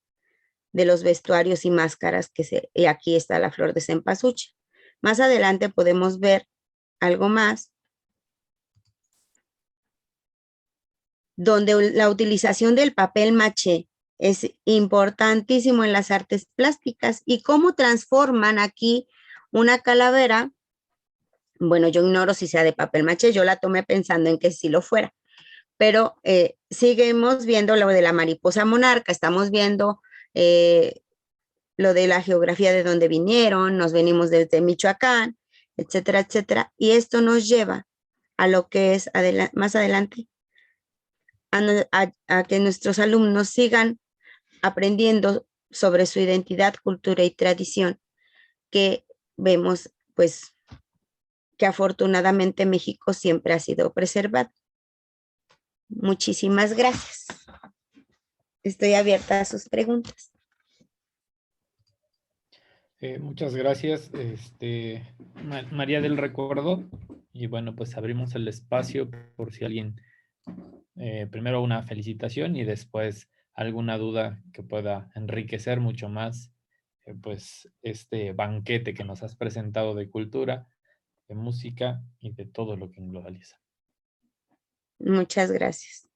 los vestuarios y máscaras y aquí está la flor de cempasúchil. Más adelante podemos ver algo más donde la utilización del papel maché es importantísimo en las artes plásticas y cómo transforman aquí una calavera. Bueno, yo ignoro si sea de papel maché, yo la tomé pensando en que sí lo fuera, pero seguimos viendo lo de la mariposa monarca, estamos viendo lo de la geografía de dónde vinieron, nos venimos desde Michoacán, etcétera, etcétera, y esto nos lleva a lo que es más adelante, a que nuestros alumnos sigan aprendiendo sobre su identidad, cultura y tradición, que vemos pues que afortunadamente México siempre ha sido preservado. Muchísimas gracias. Estoy abierta a sus preguntas. Muchas gracias, María del Recuerdo. Y bueno, pues abrimos el espacio por si alguien, primero una felicitación y después alguna duda que pueda enriquecer mucho más pues este banquete que nos has presentado de cultura, de música y de todo lo que globaliza. Muchas gracias.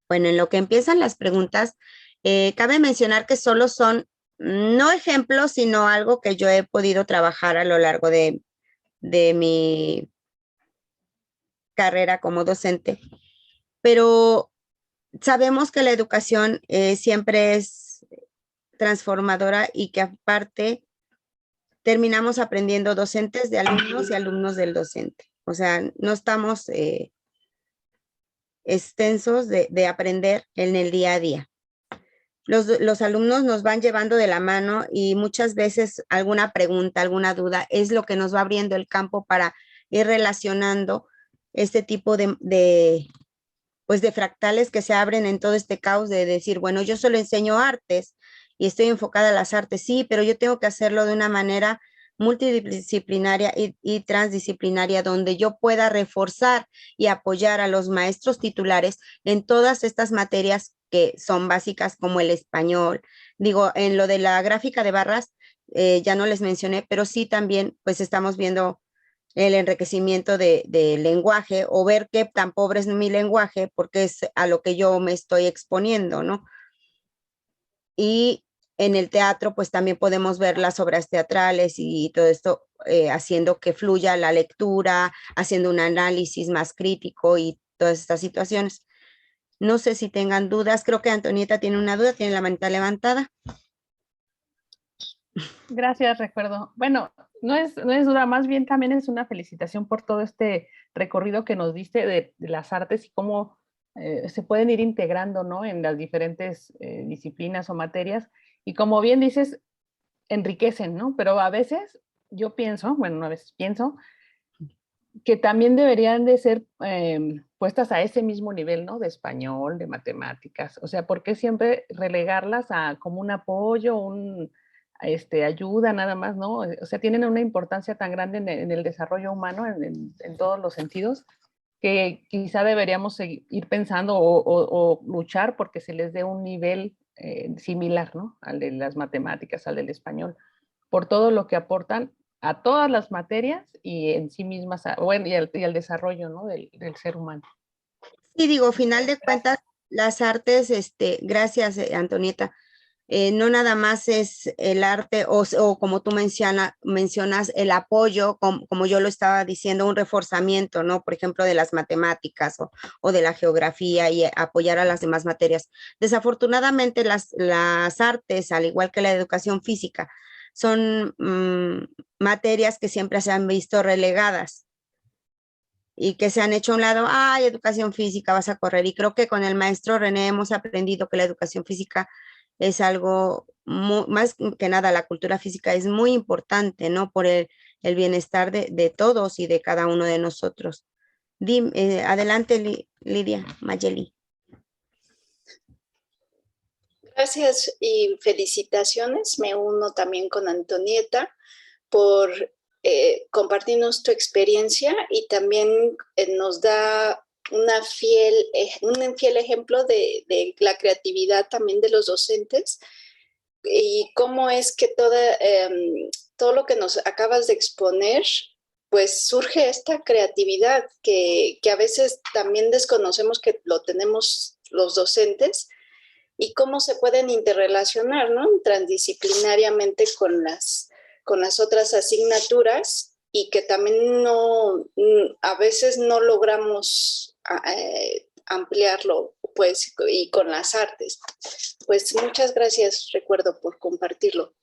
Bueno, en lo que empiezan las preguntas, cabe mencionar que solo son, no ejemplos, sino algo que yo he podido trabajar a lo largo de mi carrera como docente, pero sabemos que la educación siempre es transformadora y que aparte terminamos aprendiendo docentes de alumnos y alumnos del docente. O sea, no estamos extensos de aprender en el día a día. Los alumnos nos van llevando de la mano y muchas veces alguna pregunta, alguna duda es lo que nos va abriendo el campo para ir relacionando este tipo de fractales que se abren en todo este caos de decir, bueno, yo solo enseño artes y estoy enfocada a las artes, sí, pero yo tengo que hacerlo de una manera multidisciplinaria y transdisciplinaria, donde yo pueda reforzar y apoyar a los maestros titulares en todas estas materias que son básicas, como el español. Digo, en lo de la gráfica de barras, ya no les mencioné, pero sí también, pues estamos viendo el enriquecimiento del lenguaje o ver qué tan pobre es mi lenguaje, porque es a lo que yo me estoy exponiendo, ¿no? Y en el teatro, pues también podemos ver las obras teatrales y todo esto haciendo que fluya la lectura, haciendo un análisis más crítico y todas estas situaciones. No sé si tengan dudas, creo que Antonieta tiene una duda, tiene la manita levantada. Gracias, Recuerdo. Bueno, no es duda, más bien también es una felicitación por todo este recorrido que nos diste de las artes y cómo se pueden ir integrando, ¿no?, en las diferentes disciplinas o materias. Y como bien dices, enriquecen, ¿no? Pero a veces yo pienso, bueno, a veces pienso que también deberían de ser puestas a ese mismo nivel, ¿no?, de español, de matemáticas. O sea, ¿por qué siempre relegarlas a como un apoyo, ayuda nada más, ¿no? O sea, tienen una importancia tan grande en el desarrollo humano en todos los sentidos, que quizá deberíamos ir pensando o luchar porque se les dé un nivel similar, ¿no?, al de las matemáticas, al del español, por todo lo que aportan a todas las materias y en sí mismas, bueno, y al desarrollo, ¿no?, del ser humano. Sí, digo, final de cuentas, las artes, gracias, Antonieta, no nada más es el arte o como tú mencionas, el apoyo, como yo lo estaba diciendo, un reforzamiento, ¿no? Por ejemplo, de las matemáticas o de la geografía y apoyar a las demás materias. Desafortunadamente, las artes, al igual que la educación física, son materias que siempre se han visto relegadas y que se han hecho a un lado. Ay, educación física, vas a correr. Y creo que con el maestro René hemos aprendido que la educación física es algo, más que nada, la cultura física es muy importante, ¿no? Por el bienestar de todos y de cada uno de nosotros. Adelante, Lidia Mayeli. Gracias y felicitaciones. Me uno también con Antonieta por compartirnos tu experiencia y también nos da un fiel ejemplo de la creatividad también de los docentes y cómo es que todo lo que nos acabas de exponer pues surge esta creatividad que a veces también desconocemos que lo tenemos los docentes y cómo se pueden interrelacionar, ¿no? Transdisciplinariamente con las otras asignaturas y que también a veces no logramos ampliarlo, pues, y con las artes. Pues muchas gracias, Recuerdo, por compartirlo.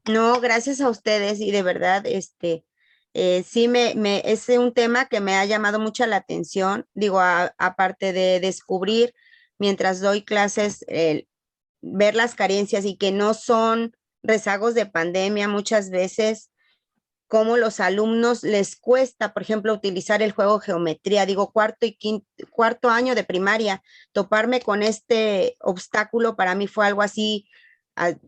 No, gracias a ustedes y de verdad, sí es un tema que me ha llamado mucho la atención, digo, aparte de descubrir mientras doy clases, ver las carencias y que no son rezagos de pandemia muchas veces, cómo los alumnos les cuesta, por ejemplo, utilizar el juego geometría, digo, cuarto año de primaria, toparme con este obstáculo para mí fue algo así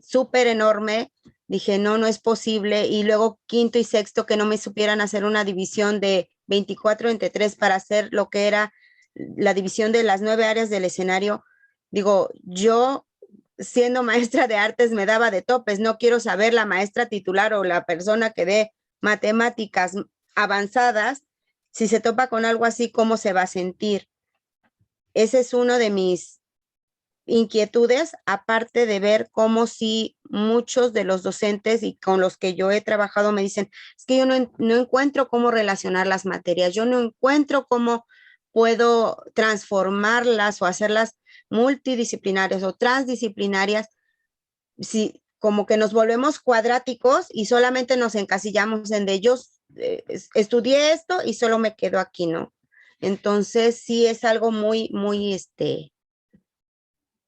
súper enorme. Dije, no es posible. Y luego quinto y sexto que no me supieran hacer una división de 24 entre 3 para hacer lo que era la división de las 9 áreas del escenario. Digo, yo siendo maestra de artes me daba de topes. No quiero saber la maestra titular o la persona que dé matemáticas avanzadas, si se topa con algo así, ¿cómo se va a sentir? Ese es uno de mis inquietudes, aparte de ver cómo si muchos de los docentes y con los que yo he trabajado me dicen, es que yo no encuentro cómo relacionar las materias, yo no encuentro cómo puedo transformarlas o hacerlas multidisciplinarias o transdisciplinarias, si como que nos volvemos cuadráticos y solamente nos encasillamos en de ellos, estudié esto y solo me quedo aquí, ¿no? Entonces sí es algo muy, muy,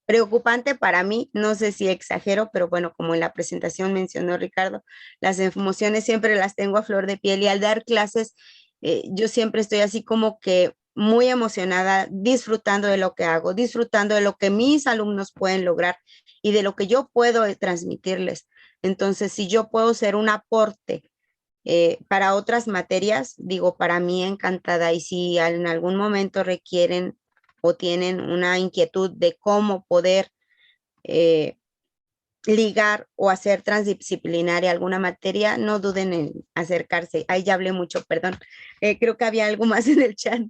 preocupante para mí, no sé si exagero, pero bueno, como en la presentación mencionó Ricardo, las emociones siempre las tengo a flor de piel y al dar clases, yo siempre estoy así como que muy emocionada, disfrutando de lo que hago, disfrutando de lo que mis alumnos pueden lograr y de lo que yo puedo transmitirles. Entonces, si yo puedo ser un aporte para otras materias, digo, para mí encantada. Y si en algún momento requieren o tienen una inquietud de cómo poder ligar o hacer transdisciplinaria alguna materia, no duden en acercarse. Ahí ya hablé mucho, perdón. Creo que había algo más en el chat.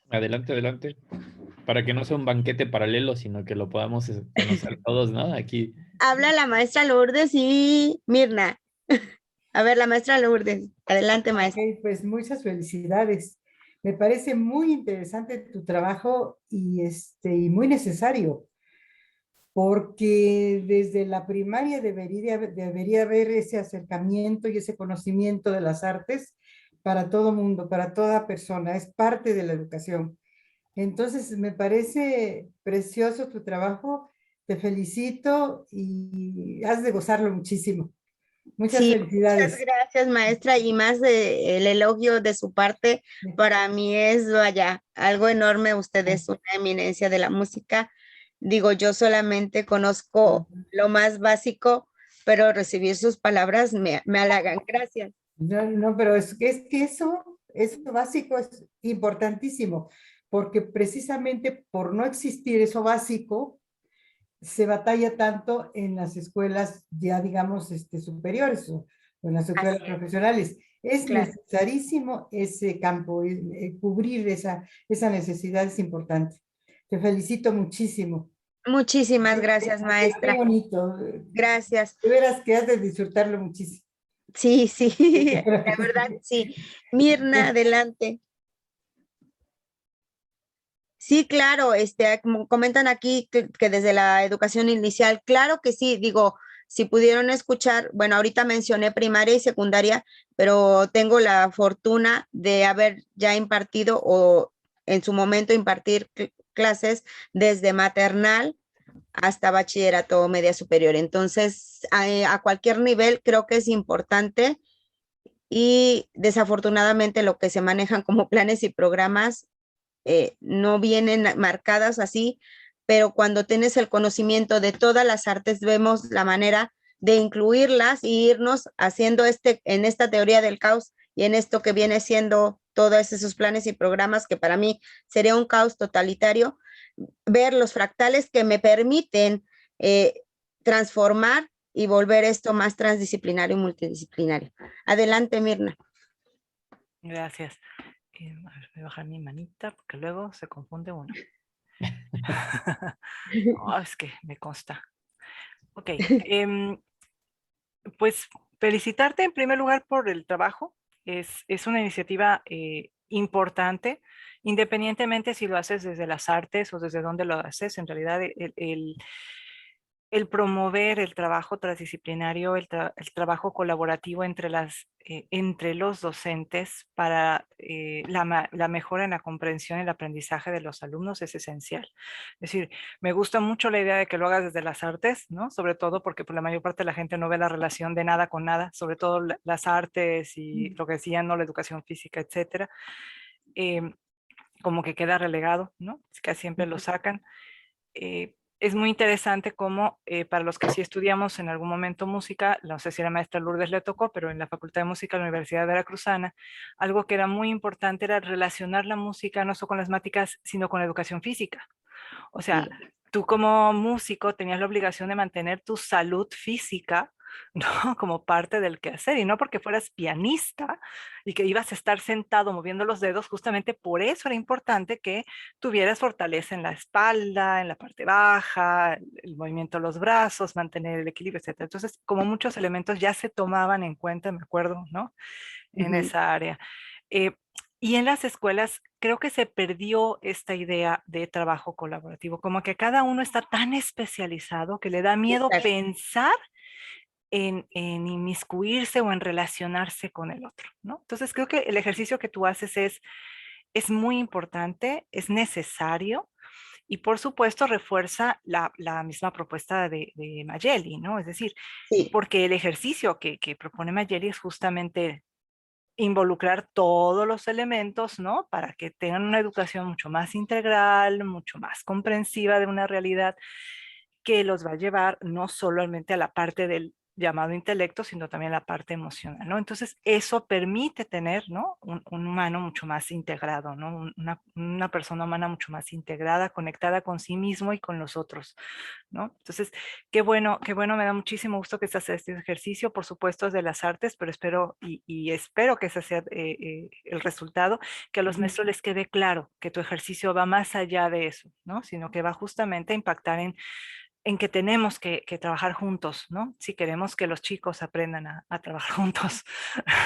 Adelante, adelante. Para que no sea un banquete paralelo, sino que lo podamos conocer todos, ¿no? Aquí. Habla la maestra Lourdes y Mirna. A ver, la maestra Lourdes. Adelante, maestra. Okay, pues muchas felicidades. Me parece muy interesante tu trabajo y muy necesario, porque desde la primaria debería haber ese acercamiento y ese conocimiento de las artes para todo mundo, para toda persona. Es parte de la educación. Entonces, me parece precioso tu trabajo. Te felicito y has de gozarlo muchísimo. Muchas Sí, felicidades. muchas gracias, maestra, y más el elogio de su parte, para mí es, vaya, algo enorme. Usted es una eminencia de la música. Digo, yo solamente conozco lo más básico, pero recibir sus palabras me halagan. Gracias. No, pero es que eso básico es importantísimo, porque precisamente por no existir eso básico, se batalla tanto en las escuelas ya, digamos, superiores o en las escuelas profesionales. Es necesarísimo ese campo, cubrir esa necesidad es importante. Te felicito muchísimo. Muchísimas gracias, maestra. Qué bonito. Gracias. De veras que has de disfrutarlo muchísimo. Sí, la verdad, sí. Mirna, adelante. Sí, claro, como comentan aquí que desde la educación inicial, claro que sí, digo, si pudieron escuchar, bueno, ahorita mencioné primaria y secundaria, pero tengo la fortuna de haber ya impartido o en su momento impartir clases desde maternal hasta bachillerato o media superior. Entonces, a cualquier nivel creo que es importante y desafortunadamente lo que se manejan como planes y programas no vienen marcadas así, pero cuando tienes el conocimiento de todas las artes, vemos la manera de incluirlas y irnos haciendo en esta teoría del caos y en esto que viene siendo todos esos planes y programas que para mí sería un caos totalitario, ver los fractales que me permiten transformar y volver esto más transdisciplinario y multidisciplinario. Adelante, Mirna. Gracias. A ver, voy a bajar mi manita porque luego se confunde uno. No, es que me consta. Ok. Pues felicitarte en primer lugar por el trabajo. Es una iniciativa importante, independientemente si lo haces desde las artes o desde dónde lo haces. En realidad, el promover el trabajo transdisciplinario, el trabajo colaborativo entre los docentes para la mejora en la comprensión y el aprendizaje de los alumnos es esencial. Es decir, me gusta mucho la idea de que lo hagas desde las artes, ¿no? Sobre todo porque por la mayor parte de la gente no ve la relación de nada con nada, sobre todo las artes y lo que decían, ¿no? La educación física, etcétera. Como que queda relegado, ¿no? Casi siempre lo sacan. Es muy interesante cómo para los que sí estudiamos en algún momento música, no sé si a la maestra Lourdes le tocó, pero en la Facultad de Música de la Universidad Veracruzana, algo que era muy importante era relacionar la música no solo con las matemáticas, sino con la educación física. O sea, tú como músico tenías la obligación de mantener tu salud física, ¿no? Como parte del quehacer, y no porque fueras pianista y que ibas a estar sentado moviendo los dedos, justamente por eso era importante que tuvieras fortaleza en la espalda, en la parte baja, el movimiento de los brazos, mantener el equilibrio, etc. Entonces, como muchos elementos ya se tomaban en cuenta, me acuerdo, ¿no? En esa área. Y en las escuelas creo que se perdió esta idea de trabajo colaborativo, como que cada uno está tan especializado que le da miedo pensar en inmiscuirse o en relacionarse con el otro, ¿no? Entonces creo que el ejercicio que tú haces es muy importante, es necesario y por supuesto refuerza la misma propuesta de Mayeli, ¿no? Es decir, porque el ejercicio que propone Mayeli es justamente involucrar todos los elementos, ¿no? Para que tengan una educación mucho más integral, mucho más comprensiva de una realidad que los va a llevar no solamente a la parte del llamado intelecto, sino también a la parte emocional, ¿no? Entonces, eso permite tener, ¿no? Un humano mucho más integrado, ¿no? Una persona humana mucho más integrada, conectada con sí mismo y con los otros, ¿no? Entonces, qué bueno, me da muchísimo gusto que estés haciendo este ejercicio, por supuesto es de las artes, pero espero y espero que ese sea el resultado, que a los maestros les quede claro que tu ejercicio va más allá de eso, ¿no? Sino que va justamente a impactar en que tenemos que trabajar juntos, ¿no? Si queremos que los chicos aprendan a trabajar juntos,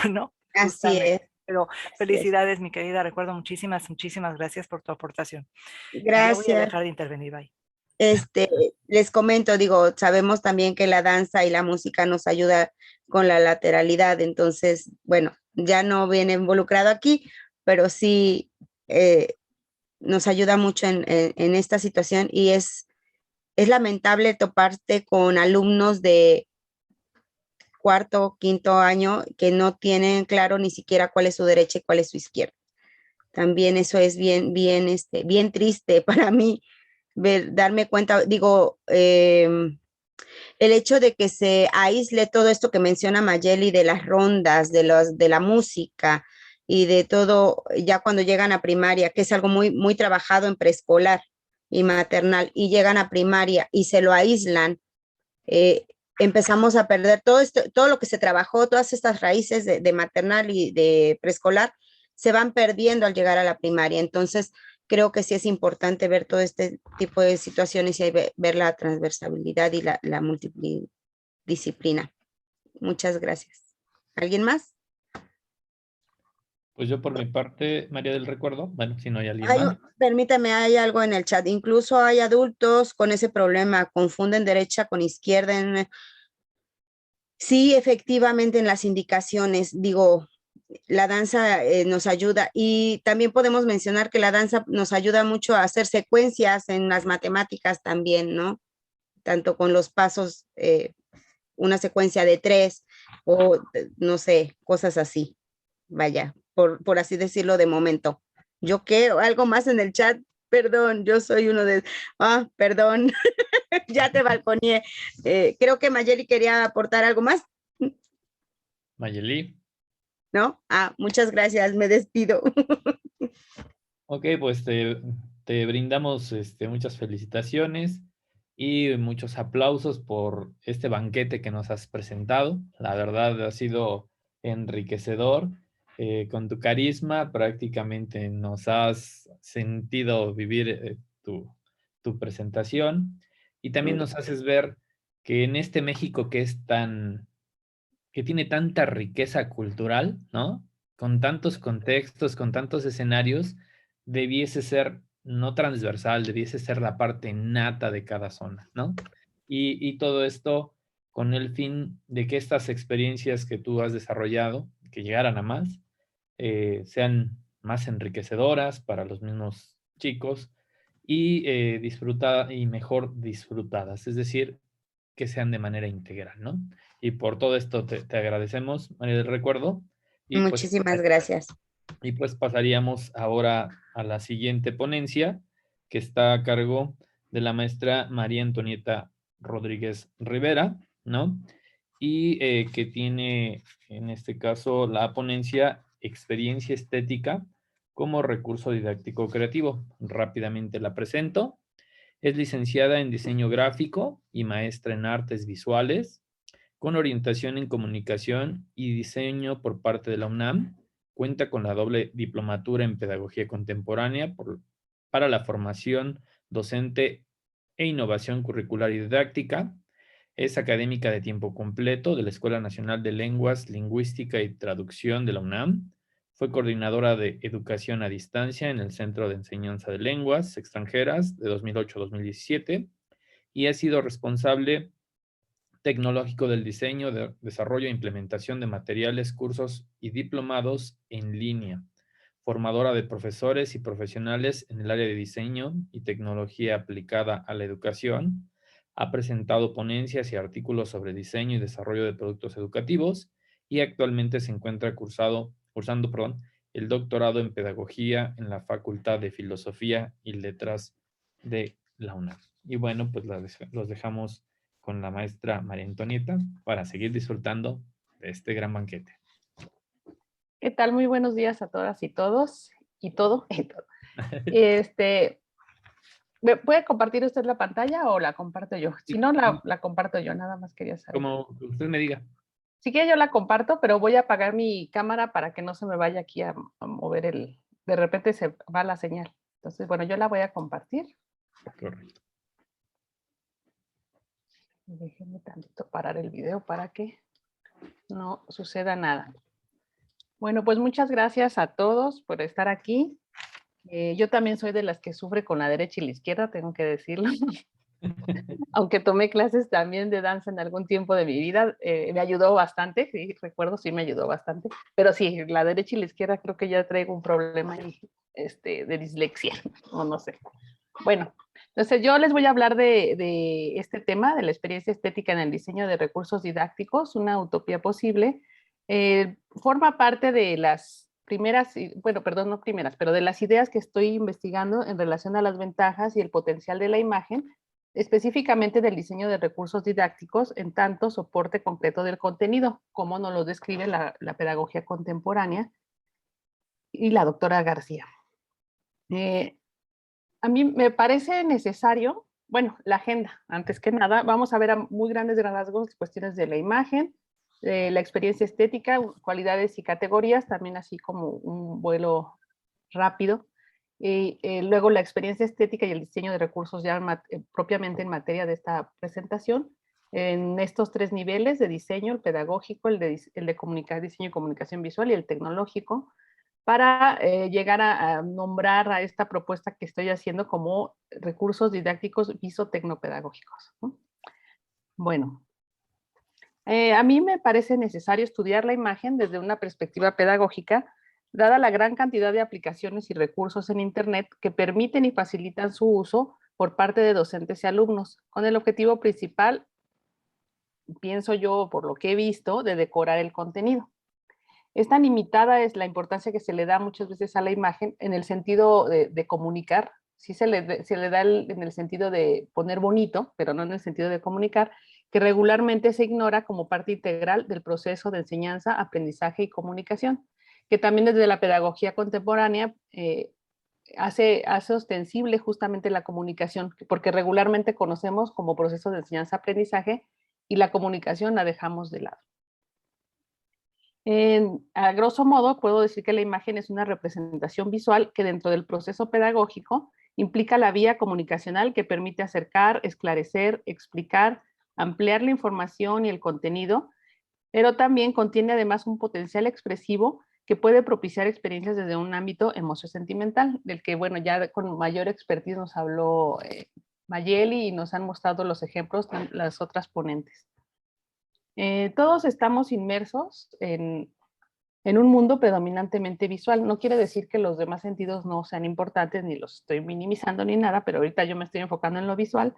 ¿no? Así es. Pero felicidades, mi querida, recuerdo muchísimas gracias por tu aportación. Gracias. Yo voy a dejar de intervenir, bye. Les comento, digo, sabemos también que la danza y la música nos ayuda con la lateralidad, entonces, bueno, ya no viene involucrado aquí, pero sí nos ayuda mucho en esta situación y es lamentable toparte con alumnos de cuarto, quinto año que no tienen claro ni siquiera cuál es su derecha y cuál es su izquierda. También eso es bien triste para mí, darme cuenta, digo, el hecho de que se aísle todo esto que menciona Mayeli de las rondas, de la música y de todo, ya cuando llegan a primaria, que es algo muy trabajado en preescolar y maternal, y llegan a primaria y se lo aíslan, empezamos a perder todo lo que se trabajó, todas estas raíces de maternal y de preescolar, se van perdiendo al llegar a la primaria. Entonces, creo que sí es importante ver todo este tipo de situaciones y ver la transversalidad y la multidisciplina. Muchas gracias. ¿Alguien más? Pues yo por mi parte, María del Recuerdo, bueno, si no hay alguien más. Permítame, hay algo en el chat. Incluso hay adultos con ese problema, confunden derecha con izquierda. Sí, efectivamente, en las indicaciones, digo, la danza nos ayuda y también podemos mencionar que la danza nos ayuda mucho a hacer secuencias en las matemáticas también, ¿no? Tanto con los pasos, una secuencia de 3 o no sé, cosas así. Vaya, por así decirlo de momento. ¿Yo qué? ¿Algo más en el chat? Perdón, yo soy uno de... perdón, ya te balconeé. Creo que Mayeli quería aportar algo más. Mayeli. ¿No? Muchas gracias, me despido. Ok, pues te brindamos muchas felicitaciones. y muchos aplausos por este banquete que nos has presentado. La verdad ha sido enriquecedor. Con tu carisma prácticamente nos has sentido vivir tu presentación, y también nos haces ver que en este México que tiene tanta riqueza cultural, ¿no? Con tantos contextos, con tantos escenarios, debiese ser no transversal, debiese ser la parte nata de cada zona, ¿no? Y todo esto con el fin de que estas experiencias que tú has desarrollado, que llegaran a más, sean más enriquecedoras para los mismos chicos y y mejor disfrutadas, es decir, que sean de manera integral, ¿no? Y por todo esto te agradecemos, María del Recuerdo. Muchísimas gracias. Y pues pasaríamos ahora a la siguiente ponencia, que está a cargo de la maestra María Antonieta Rodríguez Rivera, ¿no? Y que tiene, en este caso, la ponencia Experiencia Estética como Recurso Didáctico Creativo. Rápidamente la presento. Es licenciada en Diseño Gráfico y maestra en Artes Visuales, con orientación en Comunicación y Diseño por parte de la UNAM. Cuenta con la doble diplomatura en Pedagogía Contemporánea para la formación docente e innovación curricular y didáctica. Es académica de tiempo completo de la Escuela Nacional de Lenguas, Lingüística y Traducción de la UNAM. Fue coordinadora de Educación a Distancia en el Centro de Enseñanza de Lenguas Extranjeras de 2008 a 2017 y ha sido responsable tecnológico del diseño, desarrollo e implementación de materiales, cursos y diplomados en línea. Formadora de profesores y profesionales en el área de diseño y tecnología aplicada a la educación. Ha presentado ponencias y artículos sobre diseño y desarrollo de productos educativos y actualmente se encuentra cursando el doctorado en pedagogía en la Facultad de Filosofía y Letras de la UNAM. Y bueno, pues los dejamos con la maestra María Antonieta para seguir disfrutando de este gran banquete. ¿Qué tal? Muy buenos días a todas y todos, y todo. ¿Me puede compartir usted la pantalla o la comparto yo? Si no, la comparto yo, nada más quería saber. Como usted me diga. Si quiere yo la comparto, pero voy a apagar mi cámara para que no se me vaya aquí a mover de repente se va la señal. Entonces, bueno, yo la voy a compartir. Correcto. Déjenme tantito parar el video para que no suceda nada. Bueno, pues muchas gracias a todos por estar aquí. Yo también soy de las que sufre con la derecha y la izquierda, tengo que decirlo. Aunque tomé clases también de danza en algún tiempo de mi vida, me ayudó bastante, sí, recuerdo, sí me ayudó bastante. Pero sí, la derecha y la izquierda creo que ya traigo un problema ahí, de dislexia, o no sé. Bueno, entonces yo les voy a hablar de este tema, de la experiencia estética en el diseño de recursos didácticos, una utopía posible. Forma parte de las primeras, bueno, perdón, no primeras, pero de las ideas que estoy investigando en relación a las ventajas y el potencial de la imagen, específicamente del diseño de recursos didácticos en tanto soporte concreto del contenido, como nos lo describe la pedagogía contemporánea y la doctora García. A mí me parece necesario, bueno, la agenda, antes que nada, vamos a ver a muy grandes rasgos cuestiones de la imagen, de la experiencia estética, cualidades y categorías, también así como un vuelo rápido. Y luego la experiencia estética y el diseño de recursos ya propiamente en materia de esta presentación, en estos tres niveles de diseño, el pedagógico, el de diseño y comunicación visual y el tecnológico, para llegar a nombrar a esta propuesta que estoy haciendo como recursos didácticos visotecnopedagógicos, ¿no? Bueno, a mí me parece necesario estudiar la imagen desde una perspectiva pedagógica, dada la gran cantidad de aplicaciones y recursos en Internet que permiten y facilitan su uso por parte de docentes y alumnos, con el objetivo principal, pienso yo, por lo que he visto, de decorar el contenido. Es tan limitada es la importancia que se le da muchas veces a la imagen en el sentido de comunicar. Sí se le da en el sentido de poner bonito, pero no en el sentido de comunicar, que regularmente se ignora como parte integral del proceso de enseñanza, aprendizaje y comunicación, que también desde la pedagogía contemporánea hace ostensible justamente la comunicación, porque regularmente conocemos como proceso de enseñanza-aprendizaje y la comunicación la dejamos de lado. A grosso modo, puedo decir que la imagen es una representación visual que dentro del proceso pedagógico implica la vía comunicacional que permite acercar, esclarecer, explicar, ampliar la información y el contenido, pero también contiene además un potencial expresivo que puede propiciar experiencias desde un ámbito emocio-sentimental, del que, bueno, ya con mayor expertise nos habló Mayeli y nos han mostrado los ejemplos las otras ponentes. Todos estamos inmersos en un mundo predominantemente visual. No quiere decir que los demás sentidos no sean importantes, ni los estoy minimizando ni nada, pero ahorita yo me estoy enfocando en lo visual,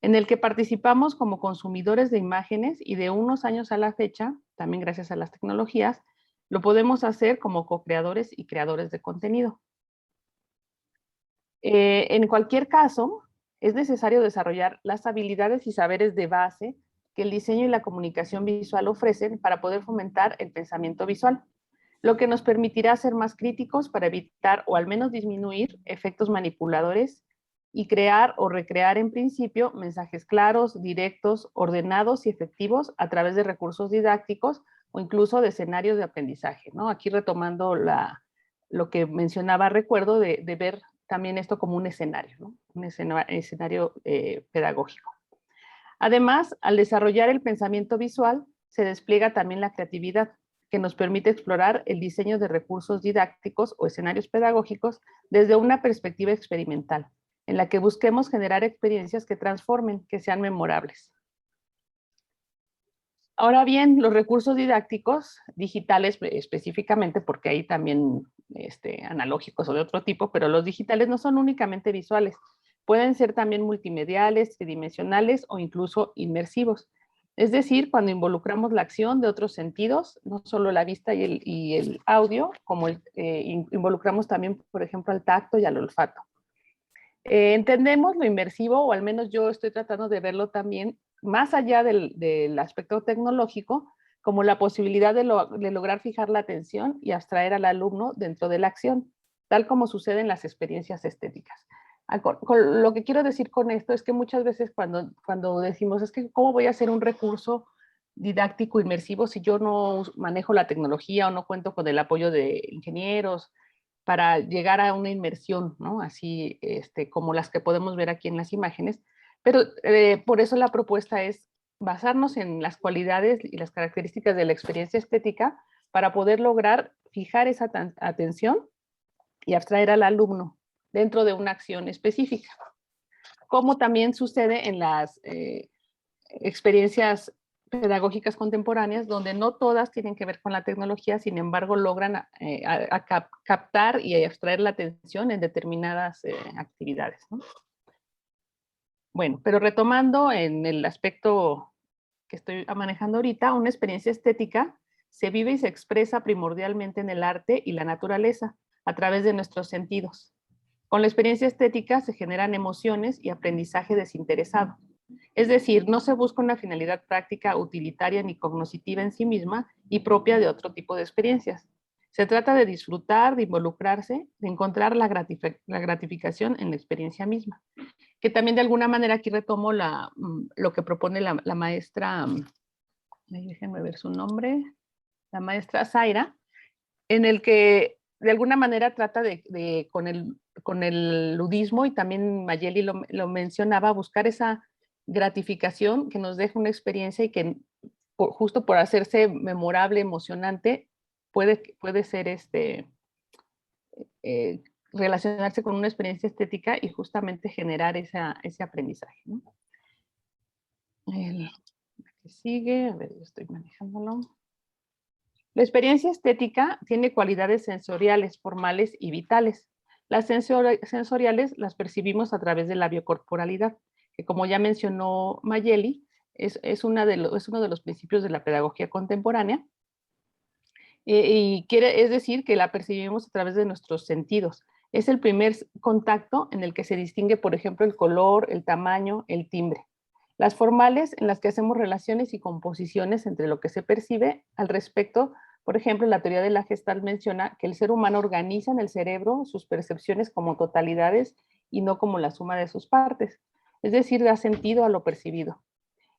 en el que participamos como consumidores de imágenes y de unos años a la fecha, también gracias a las tecnologías, lo podemos hacer como co-creadores y creadores de contenido. En cualquier caso, es necesario desarrollar las habilidades y saberes de base que el diseño y la comunicación visual ofrecen para poder fomentar el pensamiento visual, lo que nos permitirá ser más críticos para evitar o al menos disminuir efectos manipuladores y crear o recrear en principio mensajes claros, directos, ordenados y efectivos a través de recursos didácticos o incluso de escenarios de aprendizaje, ¿no? Aquí retomando lo que mencionaba, recuerdo de ver también esto como un escenario, ¿no? Un escenario pedagógico. Además, al desarrollar el pensamiento visual, se despliega también la creatividad, que nos permite explorar el diseño de recursos didácticos o escenarios pedagógicos desde una perspectiva experimental, en la que busquemos generar experiencias que transformen, que sean memorables. Ahora bien, los recursos didácticos, digitales específicamente, porque hay también analógicos o de otro tipo, pero los digitales no son únicamente visuales, pueden ser también multimediales, tridimensionales o incluso inmersivos. Es decir, cuando involucramos la acción de otros sentidos, no solo la vista y el audio, como involucramos también, por ejemplo, al tacto y al olfato. Entendemos lo inmersivo, o al menos yo estoy tratando de verlo también, más allá del aspecto tecnológico, como la posibilidad de lograr fijar la atención y abstraer al alumno dentro de la acción, tal como sucede en las experiencias estéticas. Lo que quiero decir con esto es que muchas veces cuando decimos, es que ¿cómo voy a hacer un recurso didáctico inmersivo si yo no manejo la tecnología o no cuento con el apoyo de ingenieros para llegar a una inmersión, ¿no? Así como las que podemos ver aquí en las imágenes? Pero por eso la propuesta es basarnos en las cualidades y las características de la experiencia estética para poder lograr fijar esa atención y abstraer al alumno dentro de una acción específica, como también sucede en las experiencias pedagógicas contemporáneas, donde no todas tienen que ver con la tecnología, sin embargo logran captar y abstraer la atención en determinadas actividades, ¿no? Bueno, pero retomando en el aspecto que estoy manejando ahorita, una experiencia estética se vive y se expresa primordialmente en el arte y la naturaleza, a través de nuestros sentidos. Con la experiencia estética se generan emociones y aprendizaje desinteresado. Es decir, no se busca una finalidad práctica, utilitaria ni cognoscitiva en sí misma y propia de otro tipo de experiencias. Se trata de disfrutar, de involucrarse, de encontrar la gratificación en la experiencia misma. Que también de alguna manera aquí retomo lo que propone la maestra, déjenme ver su nombre, la maestra Zaira, en el que de alguna manera trata con el ludismo, y también Mayeli lo mencionaba, buscar esa gratificación que nos deja una experiencia y que justo por hacerse memorable, emocionante, puede ser relacionarse con una experiencia estética y justamente generar ese aprendizaje, ¿no? El que sigue, a ver, yo estoy manejándolo. La experiencia estética tiene cualidades sensoriales, formales y vitales. Las sensoriales las percibimos a través de la biocorporalidad, que como ya mencionó Mayeli, es uno de los principios de la pedagogía contemporánea, es decir, que la percibimos a través de nuestros sentidos. Es el primer contacto en el que se distingue, por ejemplo, el color, el tamaño, el timbre. Las formales, en las que hacemos relaciones y composiciones entre lo que se percibe al respecto, Por ejemplo, la teoría de la Gestalt menciona que el ser humano organiza en el cerebro sus percepciones como totalidades y no como la suma de sus partes, es decir, da sentido a lo percibido.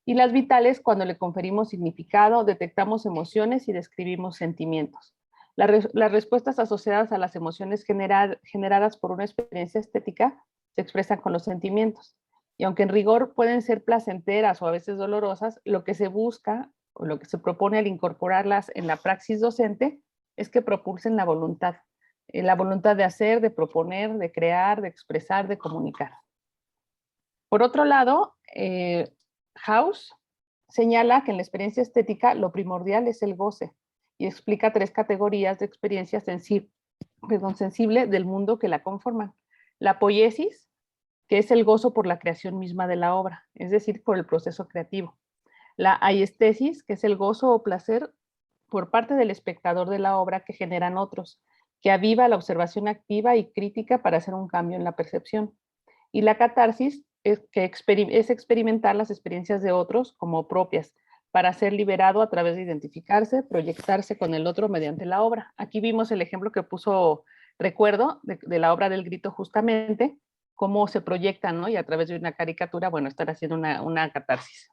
Y las vitales, cuando le conferimos significado, detectamos emociones y describimos sentimientos. Las respuestas asociadas a las emociones generadas por una experiencia estética se expresan con los sentimientos. Y aunque en rigor pueden ser placenteras o a veces dolorosas, lo que se busca o lo que se propone al incorporarlas en la praxis docente es que propulsen la voluntad de hacer, de proponer, de crear, de expresar, de comunicar. Por otro lado, House señala que en la experiencia estética lo primordial es el goce y explica 3 categorías de experiencia sensible del mundo que la conforman. La poiesis, que es el gozo por la creación misma de la obra, es decir, por el proceso creativo. La aiestesis, que es el gozo o placer por parte del espectador de la obra que generan otros, que aviva la observación activa y crítica para hacer un cambio en la percepción. Y la catarsis es experimentar las experiencias de otros como propias, para ser liberado a través de identificarse, proyectarse con el otro mediante la obra. Aquí vimos el ejemplo que puso Recuerdo de la obra del Grito justamente, cómo se proyectan, ¿no? Y a través de una caricatura, bueno, estar haciendo una catarsis.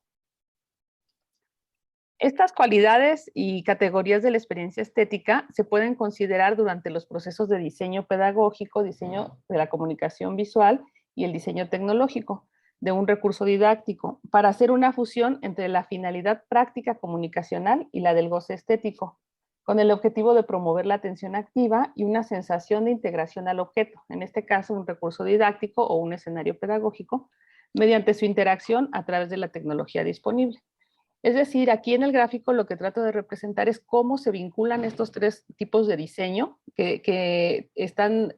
Estas cualidades y categorías de la experiencia estética se pueden considerar durante los procesos de diseño pedagógico, diseño de la comunicación visual y el diseño tecnológico de un recurso didáctico para hacer una fusión entre la finalidad práctica comunicacional y la del goce estético, con el objetivo de promover la atención activa y una sensación de integración al objeto, en este caso un recurso didáctico o un escenario pedagógico, mediante su interacción a través de la tecnología disponible. Es decir, aquí en el gráfico lo que trato de representar es cómo se vinculan estos 3 tipos de diseño que están,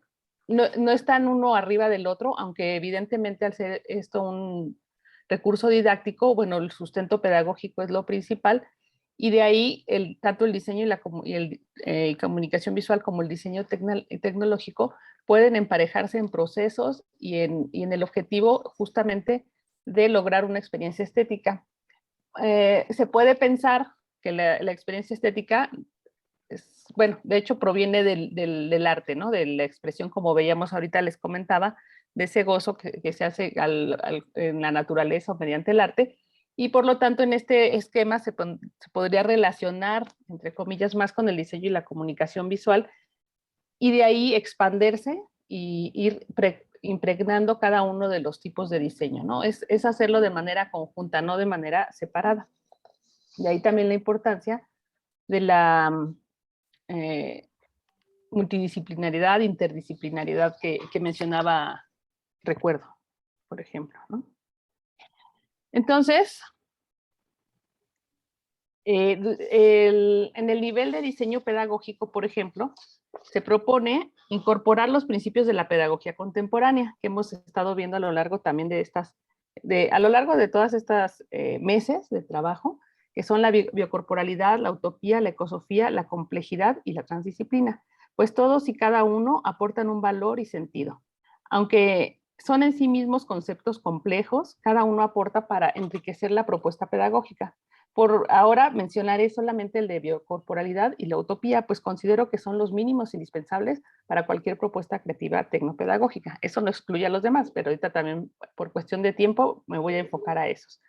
no están uno arriba del otro, aunque evidentemente al ser esto un recurso didáctico, bueno, el sustento pedagógico es lo principal, y de ahí tanto el diseño y comunicación visual como el diseño tecnológico pueden emparejarse en procesos y en el objetivo justamente de lograr una experiencia estética. Se puede pensar que la experiencia estética, bueno, de hecho proviene del arte, ¿no? De la expresión, como veíamos ahorita, les comentaba, de ese gozo que se hace en la naturaleza o mediante el arte, y por lo tanto en este esquema se podría relacionar, entre comillas, más con el diseño y la comunicación visual, y de ahí expandirse y ir impregnando cada uno de los tipos de diseño, ¿no? Es hacerlo de manera conjunta, no de manera separada. Y ahí también la importancia de la multidisciplinaridad, interdisciplinaridad que mencionaba Recuerdo, por ejemplo, ¿no? Entonces, en el nivel de diseño pedagógico, por ejemplo, se propone incorporar los principios de la pedagogía contemporánea que hemos estado viendo a lo largo también a lo largo de todas estas meses de trabajo, que son la biocorporalidad, la utopía, la ecosofía, la complejidad y la transdisciplina, pues todos y cada uno aportan un valor y sentido. Aunque son en sí mismos conceptos complejos, cada uno aporta para enriquecer la propuesta pedagógica. Por ahora mencionaré solamente el de biocorporalidad y la utopía, pues considero que son los mínimos indispensables para cualquier propuesta creativa tecnopedagógica. Eso no excluye a los demás, pero ahorita también por cuestión de tiempo me voy a enfocar a esos.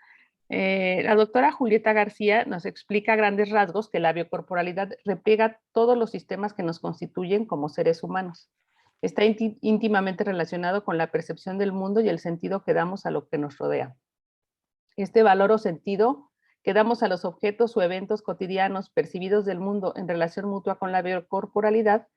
La doctora Julieta García nos explica a grandes rasgos que la biocorporalidad repliega todos los sistemas que nos constituyen como seres humanos. Está íntimamente relacionado con la percepción del mundo y el sentido que damos a lo que nos rodea. Este valor o sentido que damos a los objetos o eventos cotidianos percibidos del mundo en relación mutua con la biocorporalidad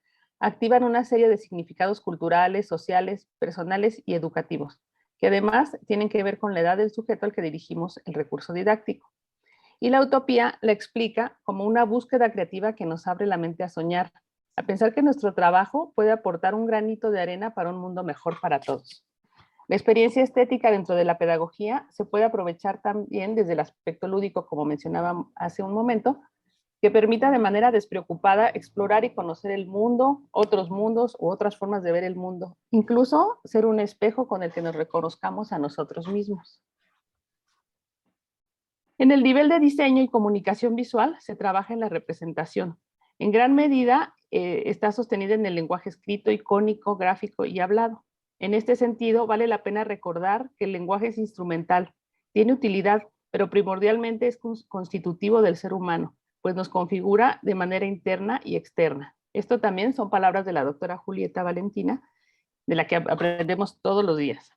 activan una serie de significados culturales, sociales, personales y educativos, que además tienen que ver con la edad del sujeto al que dirigimos el recurso didáctico. Y la utopía la explica como una búsqueda creativa que nos abre la mente a soñar, a pensar que nuestro trabajo puede aportar un granito de arena para un mundo mejor para todos. La experiencia estética dentro de la pedagogía se puede aprovechar también desde el aspecto lúdico, como mencionaba hace un momento, que permita de manera despreocupada explorar y conocer el mundo, otros mundos u otras formas de ver el mundo, incluso ser un espejo con el que nos reconozcamos a nosotros mismos. En el nivel de diseño y comunicación visual se trabaja en la representación, En gran medida está sostenida en el lenguaje escrito, icónico, gráfico y hablado. En este sentido, vale la pena recordar que el lenguaje es instrumental, tiene utilidad, pero primordialmente es constitutivo del ser humano, pues nos configura de manera interna y externa. Esto también son palabras de la doctora Julieta Valentina, de la que aprendemos todos los días.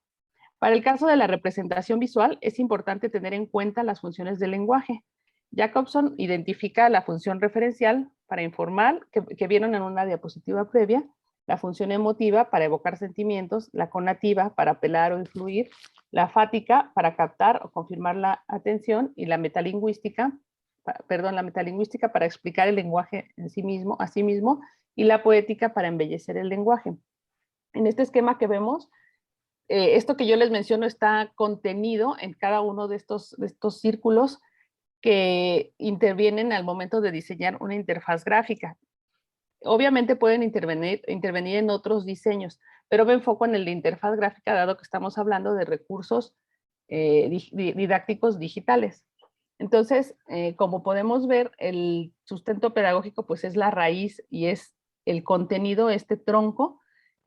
Para el caso de la representación visual, es importante tener en cuenta las funciones del lenguaje. Jacobson identifica la función referencial para informar, que vieron en una diapositiva previa, la función emotiva para evocar sentimientos, la conativa para apelar o influir, la fática para captar o confirmar la atención y la metalingüística para explicar el lenguaje en sí mismo, a sí mismo, y la poética para embellecer el lenguaje. En este esquema que vemos, esto que yo les menciono está contenido en cada uno de estos círculos que intervienen al momento de diseñar una interfaz gráfica. Obviamente pueden intervenir en otros diseños, pero me enfoco en el de interfaz gráfica, dado que estamos hablando de recursos didácticos digitales. Entonces, como podemos ver, el sustento pedagógico pues es la raíz y es el contenido, este tronco,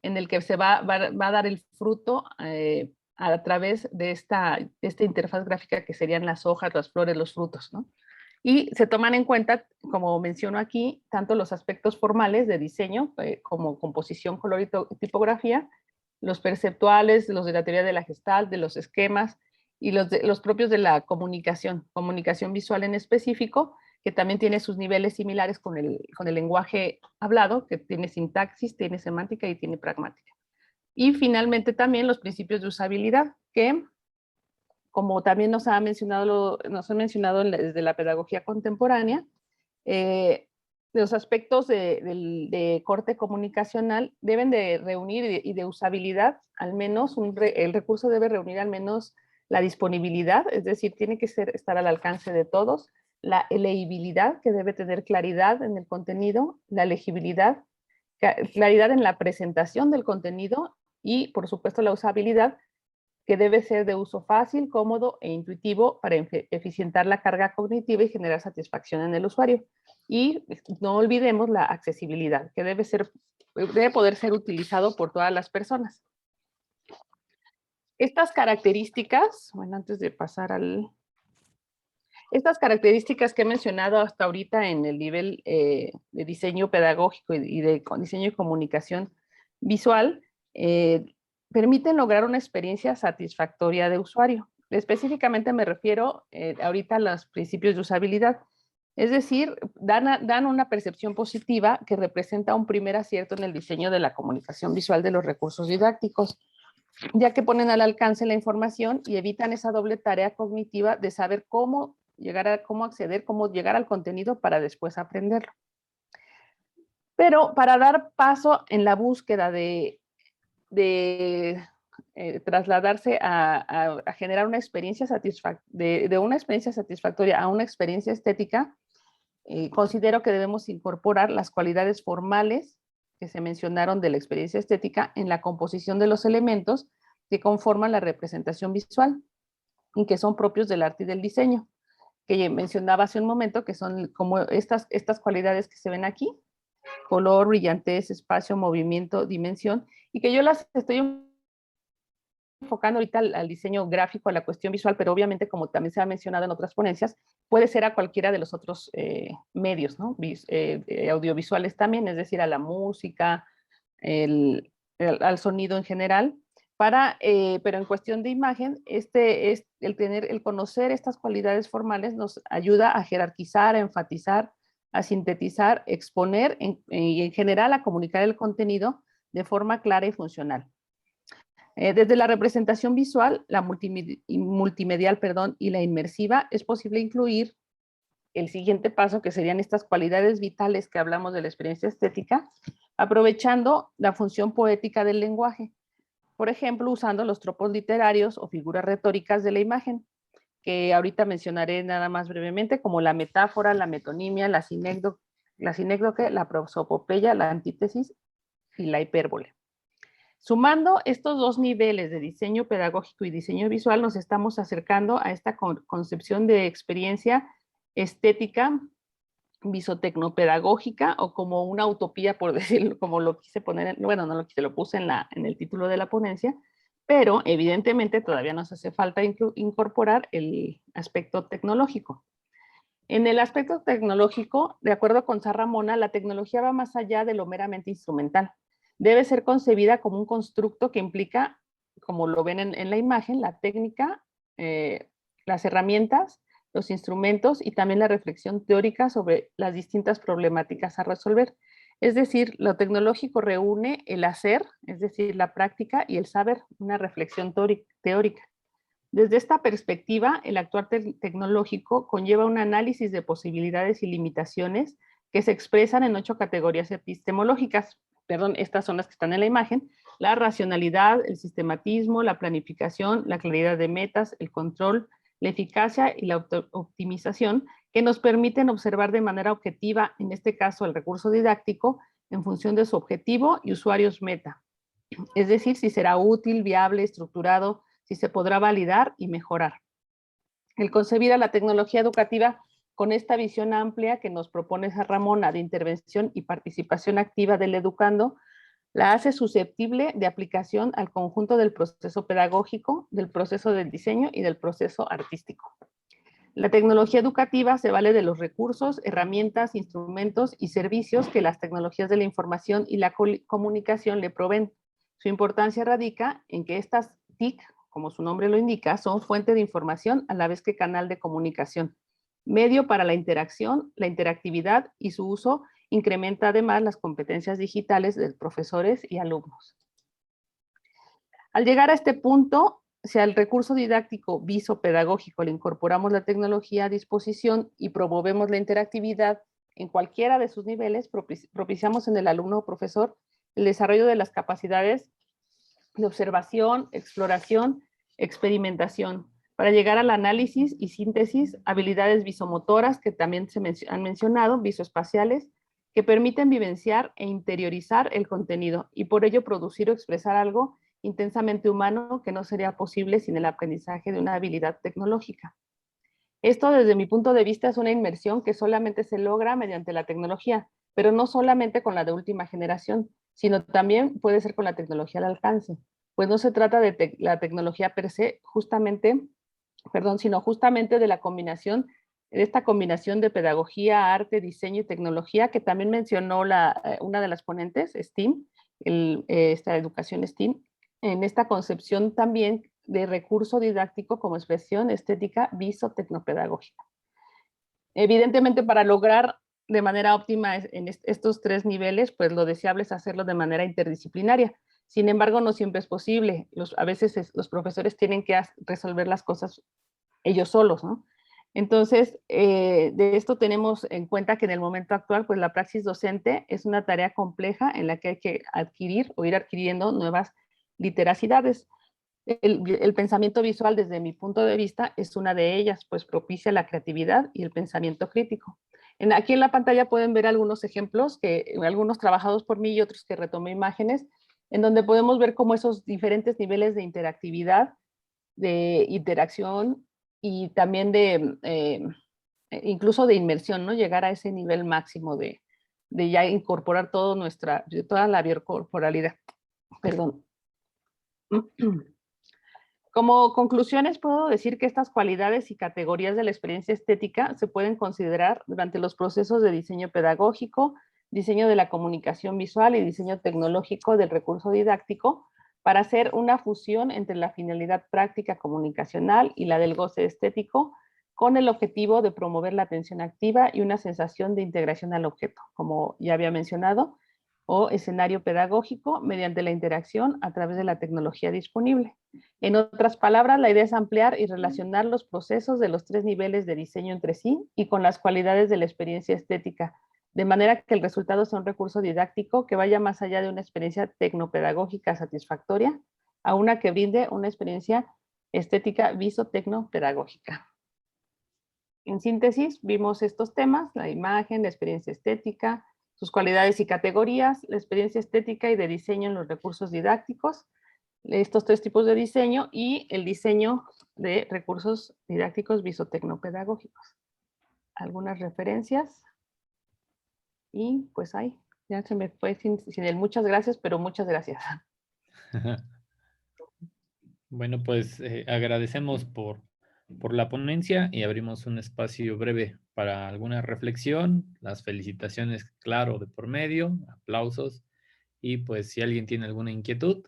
en el que se va a dar el fruto a través de esta interfaz gráfica que serían las hojas, las flores, los frutos, ¿no? Y se toman en cuenta, como menciono aquí, tanto los aspectos formales de diseño, como composición, color y tipografía, los perceptuales, los de la teoría de la Gestalt, de los esquemas, y los propios de la comunicación visual en específico, que también tiene sus niveles similares con el lenguaje hablado, que tiene sintaxis, tiene semántica y tiene pragmática. Y finalmente también los principios de usabilidad, que como también nos han mencionado desde la pedagogía contemporánea, los aspectos de corte comunicacional deben de reunir y de usabilidad, al menos el recurso debe reunir al menos la disponibilidad, es decir, tiene que estar al alcance de todos, la legibilidad, que debe tener claridad en el contenido, la legibilidad, claridad en la presentación del contenido y, por supuesto, la usabilidad, que debe ser de uso fácil, cómodo e intuitivo para eficientar la carga cognitiva y generar satisfacción en el usuario. Y no olvidemos la accesibilidad, que debe poder ser utilizado por todas las personas. Estas características, bueno, antes de pasar estas características que he mencionado hasta ahorita en el nivel de diseño pedagógico y de diseño y comunicación visual, permiten lograr una experiencia satisfactoria de usuario. Específicamente me refiero ahorita a los principios de usabilidad. Es decir, dan una percepción positiva que representa un primer acierto en el diseño de la comunicación visual de los recursos didácticos, ya que ponen al alcance la información y evitan esa doble tarea cognitiva de saber cómo acceder, cómo llegar al contenido para después aprenderlo. Pero para dar paso en la búsqueda de trasladarse a generar una experiencia de una experiencia satisfactoria a una experiencia estética, considero que debemos incorporar las cualidades formales que se mencionaron de la experiencia estética en la composición de los elementos que conforman la representación visual y que son propios del arte y del diseño, que mencionaba hace un momento, que son como estas cualidades que se ven aquí: color, brillantez, espacio, movimiento, dimensión, y que yo las estoy enfocando ahorita al diseño gráfico, a la cuestión visual, pero obviamente, como también se ha mencionado en otras ponencias, puede ser a cualquiera de los otros medios, ¿no? Audiovisuales también, es decir, a la música, al sonido en general, pero en cuestión de imagen, el conocer estas cualidades formales nos ayuda a jerarquizar, a enfatizar, a sintetizar, exponer y en general a comunicar el contenido de forma clara y funcional. Desde la representación visual, la multimedial, y la inmersiva, es posible incluir el siguiente paso, que serían estas cualidades vitales que hablamos de la experiencia estética, aprovechando la función poética del lenguaje. Por ejemplo, usando los tropos literarios o figuras retóricas de la imagen, que ahorita mencionaré nada más brevemente, como la metáfora, la metonimia, la sinécdoque, la prosopopeya, la antítesis y la hipérbole. Sumando estos dos niveles de diseño pedagógico y diseño visual, nos estamos acercando a esta concepción de experiencia estética visotecnopedagógica o como una utopía, por decirlo, como lo quise poner, bueno, no lo quise, lo puse en el título de la ponencia, pero evidentemente todavía nos hace falta incorporar el aspecto tecnológico. En el aspecto tecnológico, de acuerdo con Sarra Mona, la tecnología va más allá de lo meramente instrumental. Debe ser concebida como un constructo que implica, como lo ven en la imagen, la técnica, las herramientas, los instrumentos y también la reflexión teórica sobre las distintas problemáticas a resolver. Es decir, lo tecnológico reúne el hacer, es decir, la práctica y el saber, una reflexión teórica. Desde esta perspectiva, el actuar tecnológico conlleva un análisis de posibilidades y limitaciones que se expresan en 8 categorías epistemológicas. Perdón, estas son las que están en la imagen: la racionalidad, el sistematismo, la planificación, la claridad de metas, el control, la eficacia y la optimización, que nos permiten observar de manera objetiva, en este caso el recurso didáctico, en función de su objetivo y usuarios meta. Es decir, si será útil, viable, estructurado, si se podrá validar y mejorar. El concebir a la tecnología educativa con esta visión amplia que nos propone Sarra Mona de intervención y participación activa del educando, la hace susceptible de aplicación al conjunto del proceso pedagógico, del proceso del diseño y del proceso artístico. La tecnología educativa se vale de los recursos, herramientas, instrumentos y servicios que las tecnologías de la información y la comunicación le proveen. Su importancia radica en que estas TIC, como su nombre lo indica, son fuente de información a la vez que canal de comunicación, medio para la interacción, la interactividad, y su uso incrementa además las competencias digitales de profesores y alumnos. Al llegar a este punto, si al recurso didáctico visopedagógico le incorporamos la tecnología a disposición y promovemos la interactividad en cualquiera de sus niveles, propiciamos en el alumno o profesor el desarrollo de las capacidades de observación, exploración, experimentación, para llegar al análisis y síntesis, habilidades visomotoras que también han mencionado, visoespaciales, que permiten vivenciar e interiorizar el contenido y por ello producir o expresar algo intensamente humano que no sería posible sin el aprendizaje de una habilidad tecnológica. Esto, desde mi punto de vista, es una inmersión que solamente se logra mediante la tecnología, pero no solamente con la de última generación, sino también puede ser con la tecnología al alcance. Pues no se trata de la tecnología per se, sino justamente de la combinación, de esta combinación de pedagogía, arte, diseño y tecnología, que también mencionó una de las ponentes, STEAM, esta educación STEAM, en esta concepción también de recurso didáctico como expresión estética visotecnopedagógica. Evidentemente, para lograr de manera óptima en estos 3 niveles, pues lo deseable es hacerlo de manera interdisciplinaria. Sin embargo, no siempre es posible. A veces los profesores tienen que resolver las cosas ellos solos, ¿no? Entonces, de esto tenemos en cuenta que en el momento actual, pues la praxis docente es una tarea compleja en la que hay que adquirir o ir adquiriendo nuevas literacidades. El pensamiento visual, desde mi punto de vista, es una de ellas, pues propicia la creatividad y el pensamiento crítico. Aquí en la pantalla pueden ver algunos ejemplos, algunos trabajados por mí y otros que retomé imágenes, en donde podemos ver cómo esos diferentes niveles de interactividad, de interacción y también incluso de inmersión, ¿no? Llegar a ese nivel máximo de ya incorporar toda la biocorporalidad. Perdón. Como conclusiones, puedo decir que estas cualidades y categorías de la experiencia estética se pueden considerar durante los procesos de diseño pedagógico, diseño de la comunicación visual y diseño tecnológico del recurso didáctico, para hacer una fusión entre la finalidad práctica comunicacional y la del goce estético, con el objetivo de promover la atención activa y una sensación de integración al objeto, como ya había mencionado, o escenario pedagógico mediante la interacción a través de la tecnología disponible. En otras palabras, la idea es ampliar y relacionar los procesos de los 3 niveles de diseño entre sí y con las cualidades de la experiencia estética, de manera que el resultado sea un recurso didáctico que vaya más allá de una experiencia tecnopedagógica satisfactoria a una que brinde una experiencia estética visotecnopedagógica. En síntesis, vimos estos temas: la imagen, la experiencia estética, sus cualidades y categorías, la experiencia estética y de diseño en los recursos didácticos, estos 3 tipos de diseño y el diseño de recursos didácticos visotecnopedagógicos. Algunas referencias. Y pues ahí, ya se me fue sin el muchas gracias, pero muchas gracias. Bueno, pues agradecemos por la ponencia y abrimos un espacio breve para alguna reflexión, las felicitaciones, claro, de por medio, aplausos, y pues si alguien tiene alguna inquietud.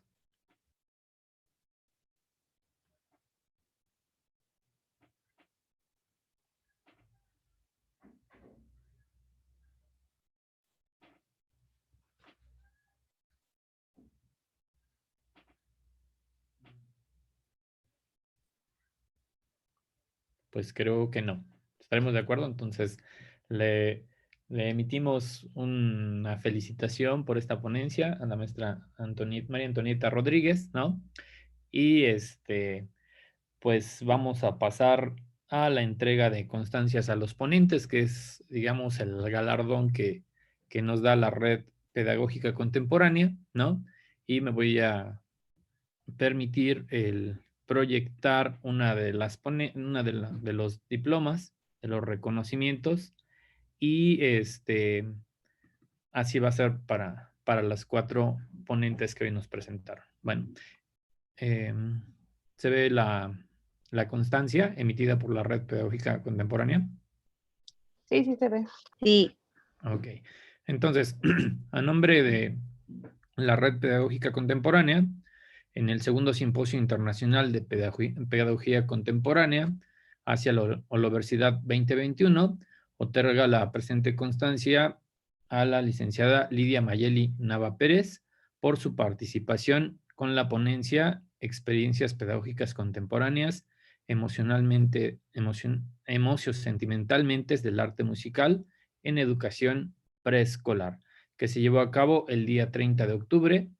Pues creo que no. ¿Estaremos de acuerdo? Entonces, le emitimos una felicitación por esta ponencia a la maestra María Antonieta Rodríguez, ¿no? Y pues vamos a pasar a la entrega de constancias a los ponentes, que es, digamos, el galardón que nos da la Red Pedagógica Contemporánea, ¿no? Y me voy a permitir el proyectar una de los diplomas, de los reconocimientos, y así va a ser para las 4 ponentes que hoy nos presentaron. Bueno, se ve la constancia emitida por la Red Pedagógica Contemporánea. Sí, sí se ve. Sí. Ok. Entonces, a nombre de la Red Pedagógica Contemporánea, en el segundo Simposio Internacional de Pedagogía Contemporánea hacia la Universidad 2021, otorga la presente constancia a la licenciada Lidia Mayeli Nava Pérez por su participación con la ponencia Experiencias Pedagógicas Contemporáneas emocio-sentimentalmente del arte musical en educación preescolar, que se llevó a cabo el día 30 de octubre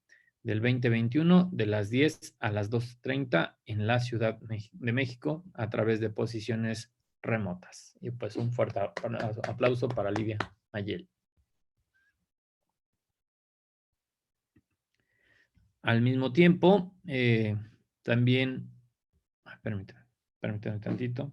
del 2021 de las 10 a las 2:30 en la Ciudad de México a través de posiciones remotas. Y pues un fuerte aplauso para Lidia Mayel. Al mismo tiempo, también, permítame tantito.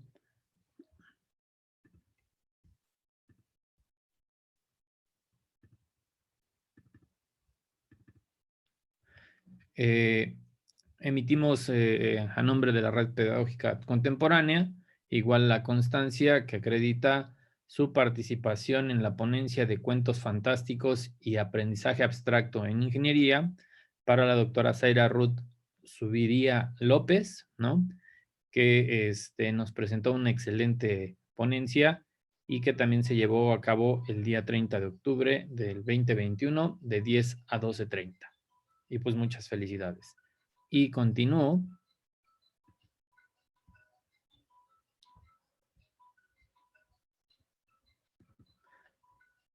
Emitimos a nombre de la Red Pedagógica Contemporánea, igual la constancia que acredita su participación en la ponencia de cuentos fantásticos y aprendizaje abstracto en ingeniería para la doctora Zaira Ruth Subiría López, ¿no? Que nos presentó una excelente ponencia y que también se llevó a cabo el día 30 de octubre del 2021 de 10 a 12:30. Y pues muchas felicidades. Y continúo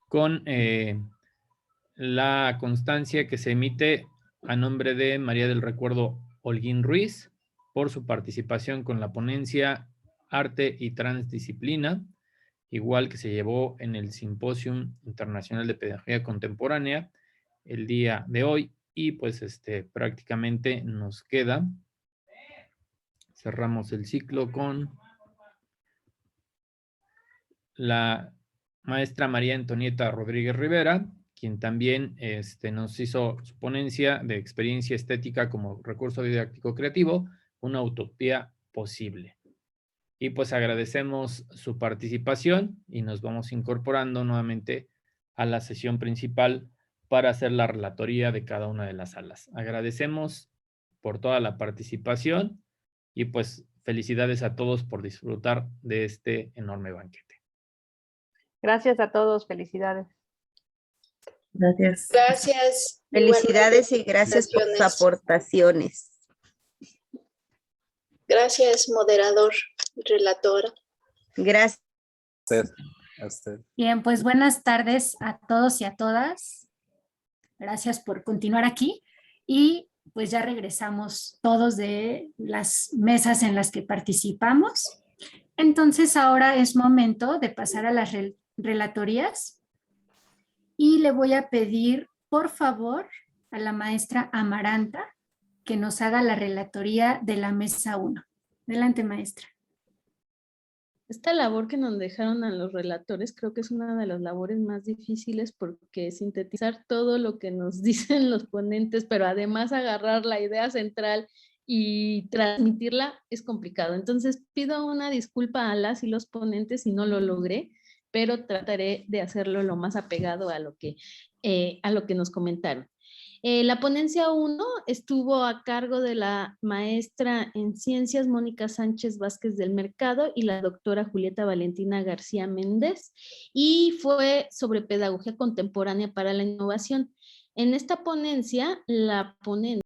con la constancia que se emite a nombre de María del Recuerdo Holguín Ruiz por su participación con la ponencia Arte y Transdisciplina, igual que se llevó en el Simposium Internacional de Pedagogía Contemporánea el día de hoy. Y pues prácticamente nos queda, cerramos el ciclo con la maestra María Antonieta Rodríguez Rivera, quien también nos hizo su ponencia de experiencia estética como recurso didáctico creativo, una utopía posible. Y pues agradecemos su participación y nos vamos incorporando nuevamente a la sesión principal para hacer la relatoría de cada una de las salas. Agradecemos por toda la participación y pues felicidades a todos por disfrutar de este enorme banquete. Gracias a todos, felicidades. Gracias. Gracias. Felicidades y gracias por sus Felicitaciones. aportaciones. Gracias, moderador, relatora. Gracias. A usted. Bien, pues buenas tardes a todos y a todas. Gracias por continuar aquí y pues ya regresamos todos de las mesas en las que participamos. Entonces ahora es momento de pasar a las relatorías y le voy a pedir por favor a la maestra Amaranta que nos haga la relatoría de la mesa 1. Adelante, maestra. Esta labor que nos dejaron a los relatores creo que es una de las labores más difíciles porque sintetizar todo lo que nos dicen los ponentes, pero además agarrar la idea central y transmitirla es complicado. Entonces pido una disculpa a las y los ponentes si no lo logré, pero trataré de hacerlo lo más apegado a lo que nos comentaron. La ponencia 1 estuvo a cargo de la maestra en ciencias Mónica Sánchez Vázquez del Mercado y la doctora Julieta Valentina García Méndez, y fue sobre pedagogía contemporánea para la innovación. En esta ponencia, la ponente